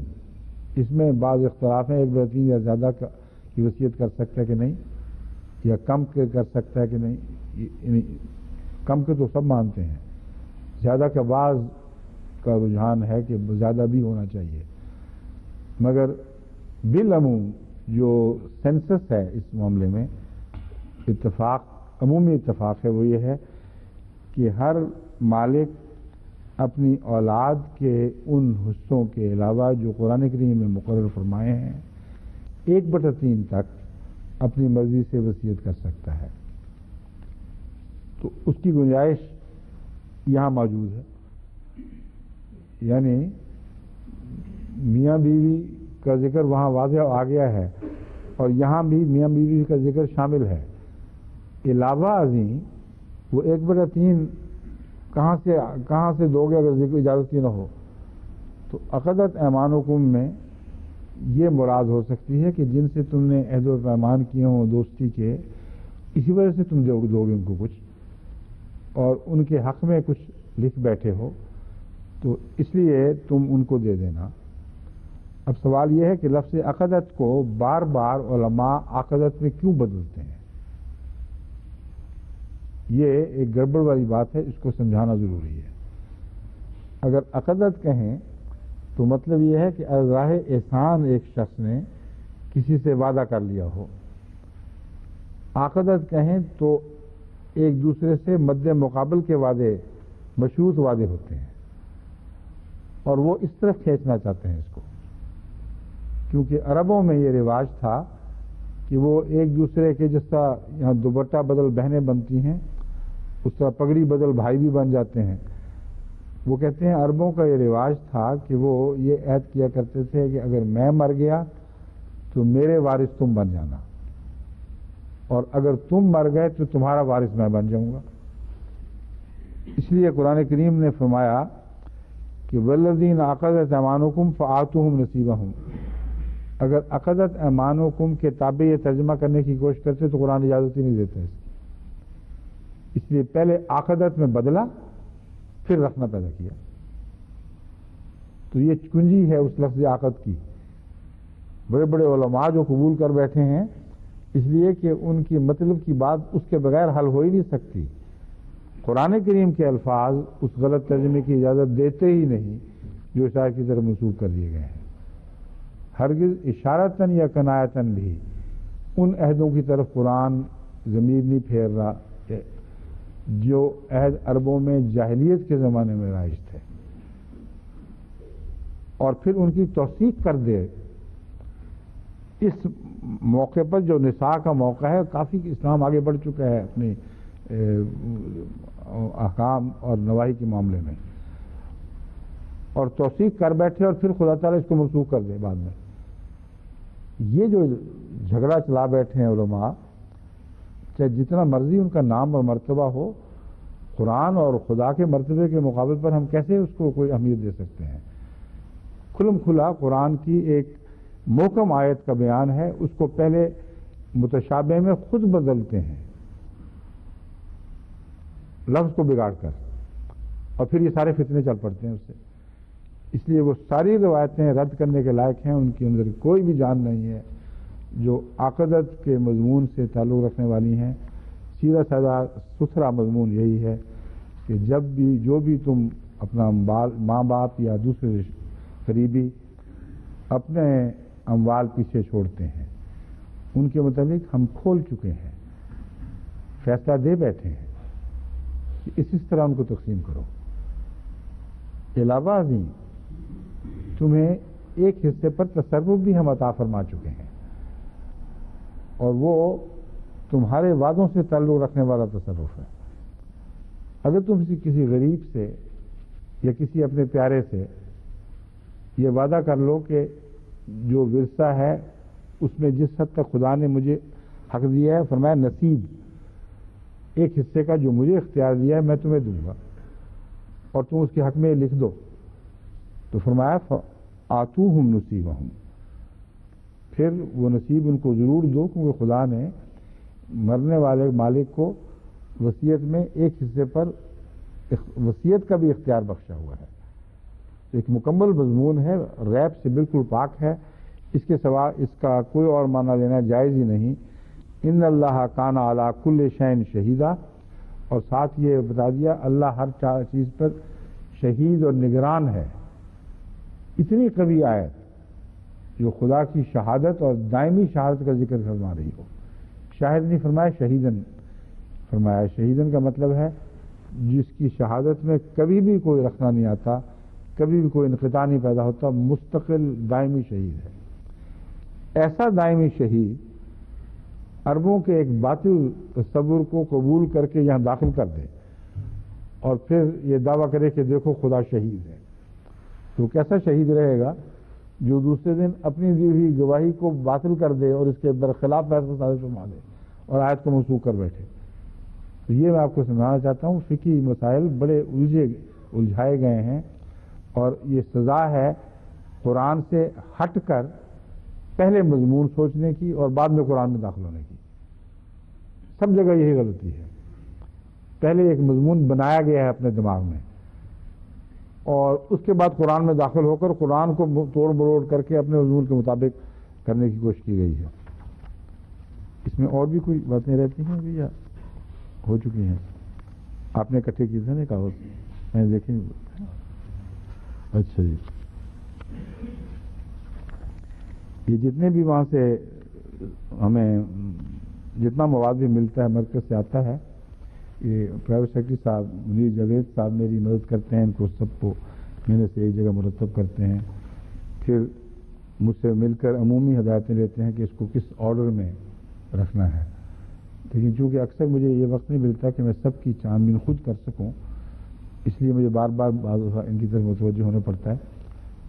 اس میں بعض اختلاف ہیں 1/3 یا زیادہ کی وصیت کر سکتا ہے کہ نہیں، یا کم کر سکتا ہے کہ نہیں. یعنی کم کے تو سب مانتے ہیں، زیادہ کا بعض کا رجحان ہے کہ زیادہ بھی ہونا چاہیے. مگر بالعموم جو سینسس ہے اس معاملے میں عمومی اتفاق ہے، وہ یہ ہے کہ ہر مالک اپنی اولاد کے ان حصوں کے علاوہ جو قرآن کریم میں مقرر فرمائے ہیں 1/3 تک اپنی مرضی سے وصیت کر سکتا ہے. تو اس کی گنجائش یہاں موجود ہے. یعنی میاں بیوی کا ذکر وہاں واضح آ گیا ہے اور یہاں بھی میاں بیوی کا ذکر شامل ہے. علاوہ ازیں وہ 1/3 کہاں سے دو گے اگر ذکر اجازت کی نہ ہو؟ تو عقدت ایمانکم میں یہ مراد ہو سکتی ہے کہ جن سے تم نے عہد و پیمان کیے ہوں دوستی کے، اسی وجہ سے تم دو گے ان کو کچھ، اور ان کے حق میں کچھ لکھ بیٹھے ہو تو اس لیے تم ان کو دے دینا. اب سوال یہ ہے کہ لفظ عقدت کو بار بار علماء عقدت میں کیوں بدلتے ہیں؟ یہ ایک گڑبڑ والی بات ہے، اس کو سمجھانا ضروری ہے. اگر عقدت کہیں تو مطلب یہ ہے کہ راہ احسان ایک شخص نے کسی سے وعدہ کر لیا ہو. عقدت کہیں تو ایک دوسرے سے مد مقابل کے وعدے، مشروط وعدے ہوتے ہیں، اور وہ اس طرف کھینچنا چاہتے ہیں اس کو، کیونکہ عربوں میں یہ رواج تھا کہ وہ ایک دوسرے کے، جس طرح یہاں دوپٹہ بدل بہنیں بنتی ہیں اس طرح پگڑی بدل بھائی بھی بن جاتے ہیں. وہ کہتے ہیں عربوں کا یہ رواج تھا کہ وہ یہ عہد کیا کرتے تھے کہ اگر میں مر گیا تو میرے وارث تم بن جانا، اور اگر تم مر گئے تو تمہارا وارث میں بن جاؤں گا. اس لیے قرآن کریم نے فرمایا کہ والذین عقدت ایمانکم فآتوہم نصیبہم. اگر عقدت ایمانکم کے تابع یہ ترجمہ کرنے کی کوشش کرتے تو قرآن اجازت ہی نہیں دیتا اس لیے پہلے عقدت میں بدلا پھر رکھنا پیدا کیا. تو یہ کنجی ہے اس لفظ عقد کی. بڑے بڑے علماء جو قبول کر بیٹھے ہیں اس لیے کہ ان کی مطلب کی بات اس کے بغیر حل ہو ہی نہیں سکتی. قرآن کریم کے الفاظ اس غلط ترجمے کی اجازت دیتے ہی نہیں جو شاعر کی طرف منسوب کر دیے گئے ہیں. ہرگز اشارتاً یا کنایتاً بھی ان عہدوں کی طرف قرآن ضمیر نہیں پھیر رہا کہ جو عہد عربوں میں جاہلیت کے زمانے میں رائج تھے، اور پھر ان کی توثیق کر دے۔ اس موقع پر جو نساء کا موقع ہے، کافی اسلام آگے بڑھ چکا ہے اپنے احکام اور نواہی کے معاملے میں، اور توثیق کر بیٹھے اور پھر خدا تعالیٰ اس کو منسوخ کر دے بعد میں۔ یہ جو جھگڑا چلا بیٹھے ہیں علماء، چاہے جتنا مرضی ان کا نام اور مرتبہ ہو، قرآن اور خدا کے مرتبے کے مقابل پر ہم کیسے اس کو کوئی اہمیت دے سکتے ہیں؟ کھلم کھلا قرآن کی ایک محکم آیت کا بیان ہے، اس کو پہلے متشابہ میں خود بدلتے ہیں لفظ کو بگاڑ کر، اور پھر یہ سارے فتنے چل پڑتے ہیں اس سے۔ اس لیے وہ ساری روایتیں رد کرنے کے لائق ہیں، ان کے اندر کوئی بھی جان نہیں ہے۔ جو عقیدت کے مضمون سے تعلق رکھنے والی ہیں، سیدھا سادہ ستھرا مضمون یہی ہے کہ جب بھی جو بھی تم اپنا ماں باپ یا دوسرے قریبی اپنے اموال پیچھے چھوڑتے ہیں، ان کے متعلق ہم کھول چکے ہیں، فیصلہ دے بیٹھے ہیں کہ اس طرح ان کو تقسیم کرو۔ علاوہ ازیں تمہیں ایک حصے پر تصرف بھی ہم عطا فرما چکے ہیں، اور وہ تمہارے وعدوں سے تعلق رکھنے والا تصرف ہے۔ اگر تم کسی غریب سے یا کسی اپنے پیارے سے یہ وعدہ کر لو کہ جو ورثہ ہے اس میں جس حد تک خدا نے مجھے حق دیا ہے، فرمایا نصیب ایک حصے کا جو مجھے اختیار دیا ہے میں تمہیں دوں گا، اور تم اس کے حق میں لکھ دو، تو فرمایا آتوہم نصیبہم، پھر وہ نصیب ان کو ضرور دو، کیونکہ خدا نے مرنے والے مالک کو وصیت میں ایک حصے پر وصیت کا بھی اختیار بخشا ہوا ہے۔ ایک مکمل مضمون ہے، ریب سے بالکل پاک ہے، اس کے سوا اس کا کوئی اور معنی لینا جائز ہی نہیں۔ ان اللہ کان علی کل شیء شہیدا، اور ساتھ یہ بتا دیا اللہ ہر چیز پر شہید اور نگران ہے۔ اتنی قوی آیت جو خدا کی شہادت اور دائمی شہادت کا ذکر فرما رہی ہو۔ شاہد نہیں فرمایا، شہیدن فرمایا۔ شہیدن کا مطلب ہے جس کی شہادت میں کبھی بھی کوئی رکھنا نہیں آتا، کبھی بھی کوئی انقطاع نہیں پیدا ہوتا، مستقل دائمی شہید ہے۔ ایسا دائمی شہید عربوں کے ایک باطل تصور کو قبول کر کے یہاں داخل کر دے اور پھر یہ دعویٰ کرے کہ دیکھو خدا شہید ہے، تو کیسا شہید رہے گا جو دوسرے دن اپنی دی ہوئی گواہی کو باطل کر دے اور اس کے برخلاف فیصلہ صادر فرما دے اور آیت کو منسوخ کر بیٹھے۔ تو یہ میں آپ کو سمجھانا چاہتا ہوں، فقہی مسائل بڑے الجھائے گئے ہیں، اور یہ سزا ہے قرآن سے ہٹ کر پہلے مضمون سوچنے کی اور بعد میں قرآن میں داخل ہونے کی۔ سب جگہ یہی غلطی ہے، پہلے ایک مضمون بنایا گیا ہے اپنے دماغ میں، اور اس کے بعد قرآن میں داخل ہو کر قرآن کو توڑ مروڑ کر کے اپنے مضمون کے مطابق کرنے کی کوشش کی گئی ہے۔ اس میں اور بھی کوئی باتیں رہتی ہیں یا ہو چکی ہیں؟ آپ نے اکٹھے کی تھے نا کاغذ، میں دیکھیں۔ اچھا جی، یہ جتنے بھی وہاں سے ہمیں جتنا مواد بھی ملتا ہے مرکز سے آتا ہے، یہ پرائیویٹ سیکرٹری صاحب منیر جاوید صاحب میری مدد کرتے ہیں، ان کو سب کو میرے سے ایک جگہ مرتب کرتے ہیں، پھر مجھ سے مل کر عمومی ہدایتیں لیتے ہیں کہ اس کو کس آرڈر میں رکھنا ہے۔ لیکن چونکہ اکثر مجھے یہ وقت نہیں ملتا کہ میں سب کی چھان بین خود کر سکوں، اس لیے مجھے بار بار ان کی طرف متوجہ ہونا پڑتا ہے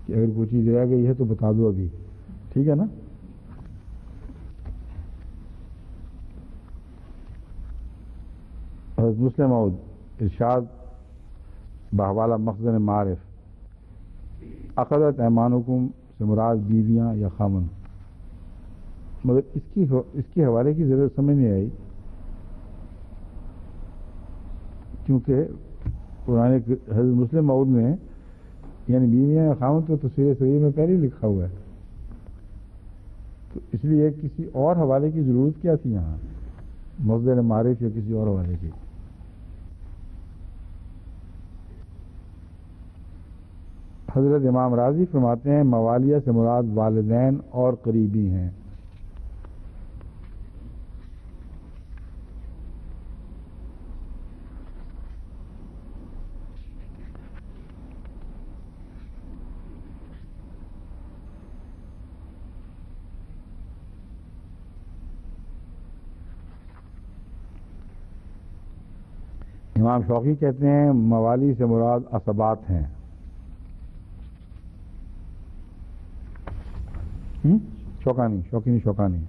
کہ اگر کوئی چیز رہ گئی ہے تو بتا دو ابھی، ٹھیک ہے نا؟ حضرت مسلم موعود ارشاد بحوالہ مخزن معارف، عقدت ایمانکم سے مراد بیویاں یا خامن، مگر اس کی حوالے کی ضرورت سمجھ نہیں آئی، کیونکہ قرآن حضرت مسلم موعود میں یعنی بیویاں یا خامن تو تفسیر صحیح میں پہلے لکھا ہوا ہے، تو اس لیے کسی اور حوالے کی ضرورت کیا تھی یہاں، مخزن معارف یا کسی اور حوالے کی؟ حضرت امام راضی فرماتے ہیں موالیہ سے مراد والدین اور قریبی ہیں۔ امام شوقی کہتے ہیں موالی سے مراد عصبات ہیں. شوکانی.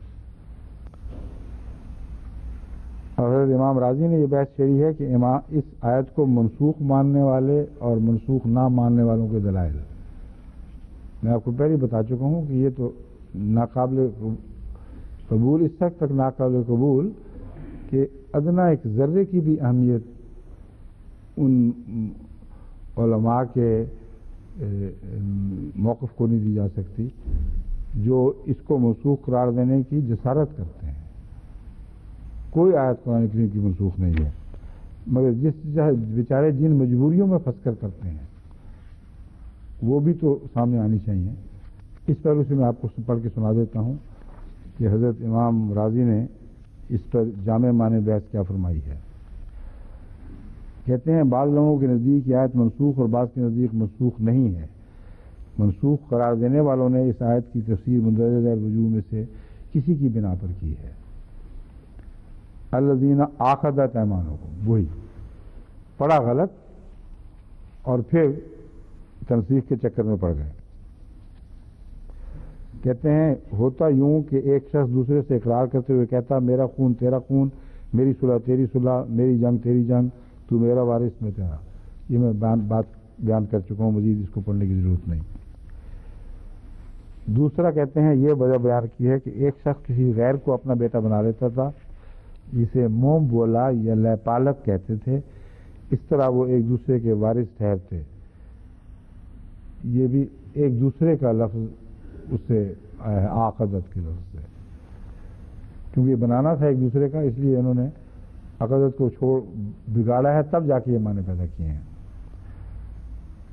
اور حضرت امام راضی نے یہ بحث چھیڑی ہے کہ اس آیت کو منسوخ ماننے والے اور منسوخ نہ ماننے والوں کے دلائل. میں آپ کو پہلے بتا چکا ہوں کہ یہ تو ناقابل قبول، اس حد تک ناقابل قبول کہ ادنا ایک ذرے کی بھی اہمیت ان علماء کے موقف کو نہیں دی جا سکتی جو اس کو منسوخ قرار دینے کی جسارت کرتے ہیں. کوئی آیت قرآن کریم کی منسوخ نہیں ہے، مگر جس بیچارے جن مجبوریوں میں پھنس کر کرتے ہیں وہ بھی تو سامنے آنی چاہیے. اس پہلو سے میں آپ کو پڑھ کے سنا دیتا ہوں کہ حضرت امام راضی نے اس پر جامع معنی بحث کیا فرمائی ہے. کہتے ہیں بعض لوگوں کے نزدیک یہ آیت منسوخ اور بعض کے نزدیک منسوخ نہیں ہے. منسوخ قرار دینے والوں نے اس آیت کی تفسیر مندرجہ ذیل وجوہ میں سے کسی کی بنا پر کی ہے. الذین عقدت ایمانکم، وہی پڑھا غلط اور پھر تنسیخ کے چکر میں پڑ گئے. کہتے ہیں ہوتا یوں کہ ایک شخص دوسرے سے اقرار کرتے ہوئے کہتا میرا خون تیرا خون، میری صلح تیری صلح، میری جنگ تیری جنگ، تو میرا وارث میں تیرا. یہ میں بات بیان کر چکا ہوں، مزید اس کو پڑھنے کی ضرورت نہیں. دوسرا کہتے ہیں یہ وجہ بیان کی ہے کہ ایک شخص کسی غیر کو اپنا بیٹا بنا لیتا تھا جسے موم بولا یا لے پالک کہتے تھے، اس طرح وہ ایک دوسرے کے وارث ٹھہرتے. یہ بھی ایک دوسرے کا لفظ اس سے عقدت کے لفظ سے، کیونکہ بنانا تھا ایک دوسرے کا، اس لیے انہوں نے عقدت کو بگاڑا ہے، تب جا کے یہ معنی پیدا کیے ہیں.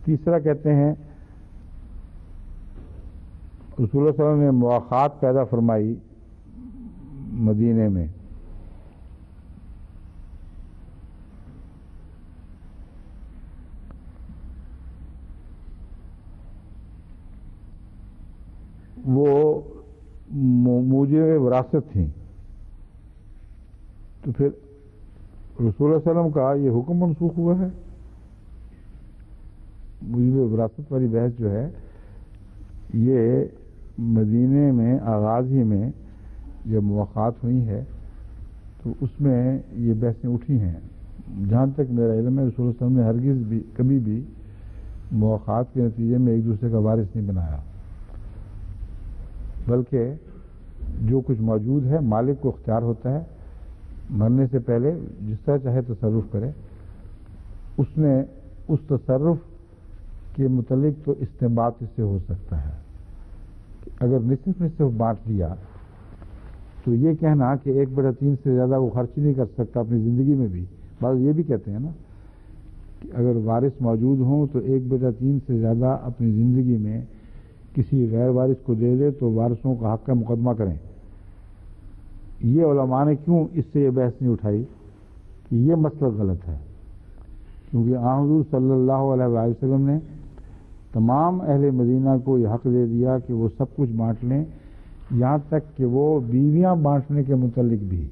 تیسرا کہتے ہیں رسول اللہ صلی اللہ علیہ وسلم نے مواخات پیدا فرمائی مدینے میں. وہ موجب وراثت تھیں، تو پھر رسول اللہ صلی اللہ علیہ وسلم کا یہ حکم منسوخ ہوا ہے. موجب وراثت والی بحث جو ہے یہ مدینے میں آغاز ہی میں جب مواخات ہوئی ہے تو اس میں یہ بحثیں اٹھی ہیں. جہاں تک میرا علم ہے رسول اللہ صلی اللہ علیہ وسلم نے ہرگز بھی کبھی بھی مواخات کے نتیجے میں ایک دوسرے کا وارث نہیں بنایا، بلکہ جو کچھ موجود ہے مالک کو اختیار ہوتا ہے مرنے سے پہلے جس طرح چاہے تصرف کرے. اس نے اس تصرف کے متعلق تو استنباط اس سے ہو سکتا ہے کہ اگر نصف بانٹ لیا تو یہ کہنا کہ 1/3 سے زیادہ وہ خرچ نہیں کر سکتا اپنی زندگی میں بھی. بعض یہ بھی کہتے ہیں نا کہ اگر وارث موجود ہوں تو 1/3 سے زیادہ اپنی زندگی میں کسی غیر وارث کو دے دے تو وارثوں کا حق کا مقدمہ کریں. یہ علماء نے کیوں اس سے یہ بحث نہیں اٹھائی کہ یہ مسئلہ غلط ہے، کیونکہ حضور صلی اللہ علیہ وآلہ وسلم نے تمام اہل مدینہ کو یہ حق دے دیا کہ وہ سب کچھ بانٹ لیں، یہاں تک کہ وہ بیویاں بانٹنے کے متعلق بھی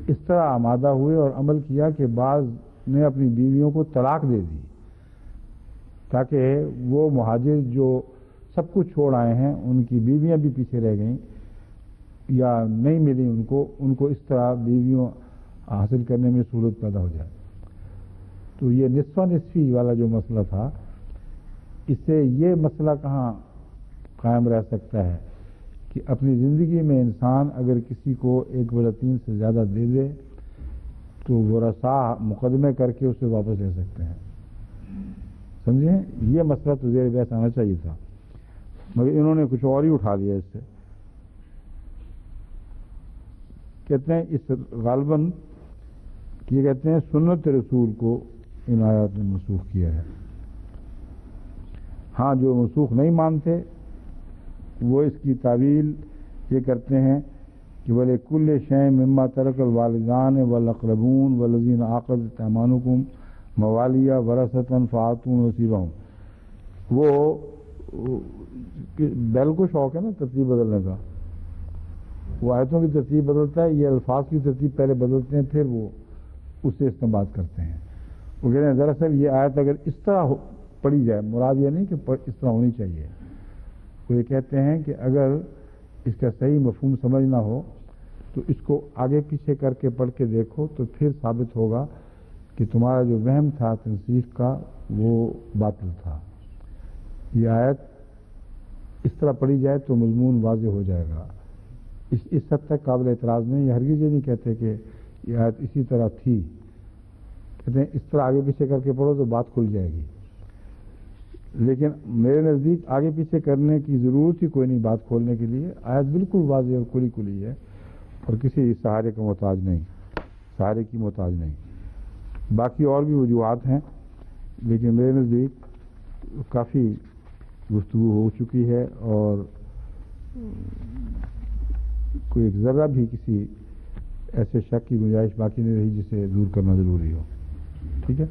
اس طرح آمادہ ہوئے اور عمل کیا کہ بعض نے اپنی بیویوں کو طلاق دے دی تاکہ وہ مہاجر جو سب کچھ چھوڑ آئے ہیں ان کی بیویاں بھی پیچھے رہ گئیں یا نہیں ملی ان کو اس طرح بیویوں حاصل کرنے میں سہولت پیدا ہو جائے. تو یہ نصفہ نصفی والا جو مسئلہ تھا، اس سے یہ مسئلہ کہاں قائم رہ سکتا ہے کہ اپنی زندگی میں انسان اگر کسی کو 1/3 سے زیادہ دے دے تو ورثاء مقدمے کر کے اسے واپس لے سکتے ہیں. سمجھیں، یہ مسئلہ تو زیر بحث آنا چاہیے تھا، مگر انہوں نے کچھ اور ہی اٹھا لیا اس سے. کہتے ہیں اس غالباً یہ کہتے ہیں سنت رسول کو ان آیات نے منسوخ کیا ہے. ہاں جو منسوخ نہیں مانتے وہ اس کی تعویل یہ کرتے ہیں کہ وَلِكُلِّ شَيْءٍ مِّمَّا تَرَكَ الْوَالِدَانِ وَالْأَقْرَبُونَ وَالَّذِينَ عَقَدَتْ أَيْمَانُكُمْ موالیہ ورثۃ فآتوا نصیبہم. وہ بیل کو شوق ہے نا ترتیب بدلنے کا، وہ آیتوں کی ترتیب بدلتا ہے، یہ الفاظ کی ترتیب پہلے بدلتے ہیں پھر وہ اس سے استنباط کرتے ہیں. وہ کہتے ہیں دراصل یہ آیت اگر اس طرح پڑھی جائے، مراد یہ نہیں کہ اس طرح ہونی چاہیے، وہ یہ کہتے ہیں کہ اگر اس کا صحیح مفہوم سمجھنا ہو تو اس کو آگے پیچھے کر کے پڑھ کے دیکھو تو پھر ثابت ہوگا کہ تمہارا جو وہم تھا تنسیخ کا وہ باطل تھا. یہ آیت اس طرح پڑھی جائے تو مضمون واضح ہو جائے گا. اس حد تک قابل اعتراض نہیں. یہ ہرگز یہ نہیں کہتے کہ یہ آیت اسی طرح تھی، کہتے ہیں اس طرح آگے پیچھے کر کے پڑھو تو بات کھل جائے گی. لیکن میرے نزدیک آگے پیچھے کرنے کی ضرورت ہی کوئی نہیں بات کھولنے کے لیے. آیت بالکل واضح اور کھلی کھلی ہے اور کسی سہارے کا محتاج نہیں، سہارے کی محتاج نہیں. باقی اور بھی وجوہات ہیں لیکن میرے نزدیک کافی گفتگو ہو چکی ہے اور کوئی ایک ذرہ بھی کسی ایسے شک کی گنجائش باقی نہیں رہی جسے دور کرنا ضروری ہو. ٹھیک ہے،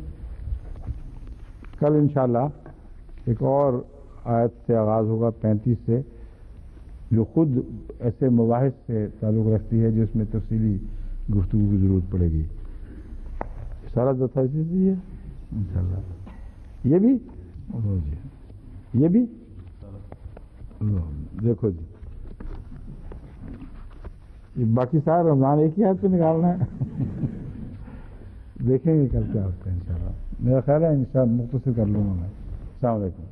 کل انشاءاللہ ایک اور آیت سے آغاز ہوگا 35 سے، جو خود ایسے مباحث سے تعلق رکھتی ہے جس میں تفصیلی گفتگو کی ضرورت پڑے گی. سارا دفعہ اسی ہے انشاءاللہ. یہ بھی یہ بھی دیکھو جی، یہ باقی سارا رمضان ایک ہی آیت پہ نکالنا ہے. دیکھیں گے کل کیا ہوتا ہے انشاءاللہ. میرا خیال ہے انشاءاللہ مختصر کر لوں گا میں. السلام علیکم.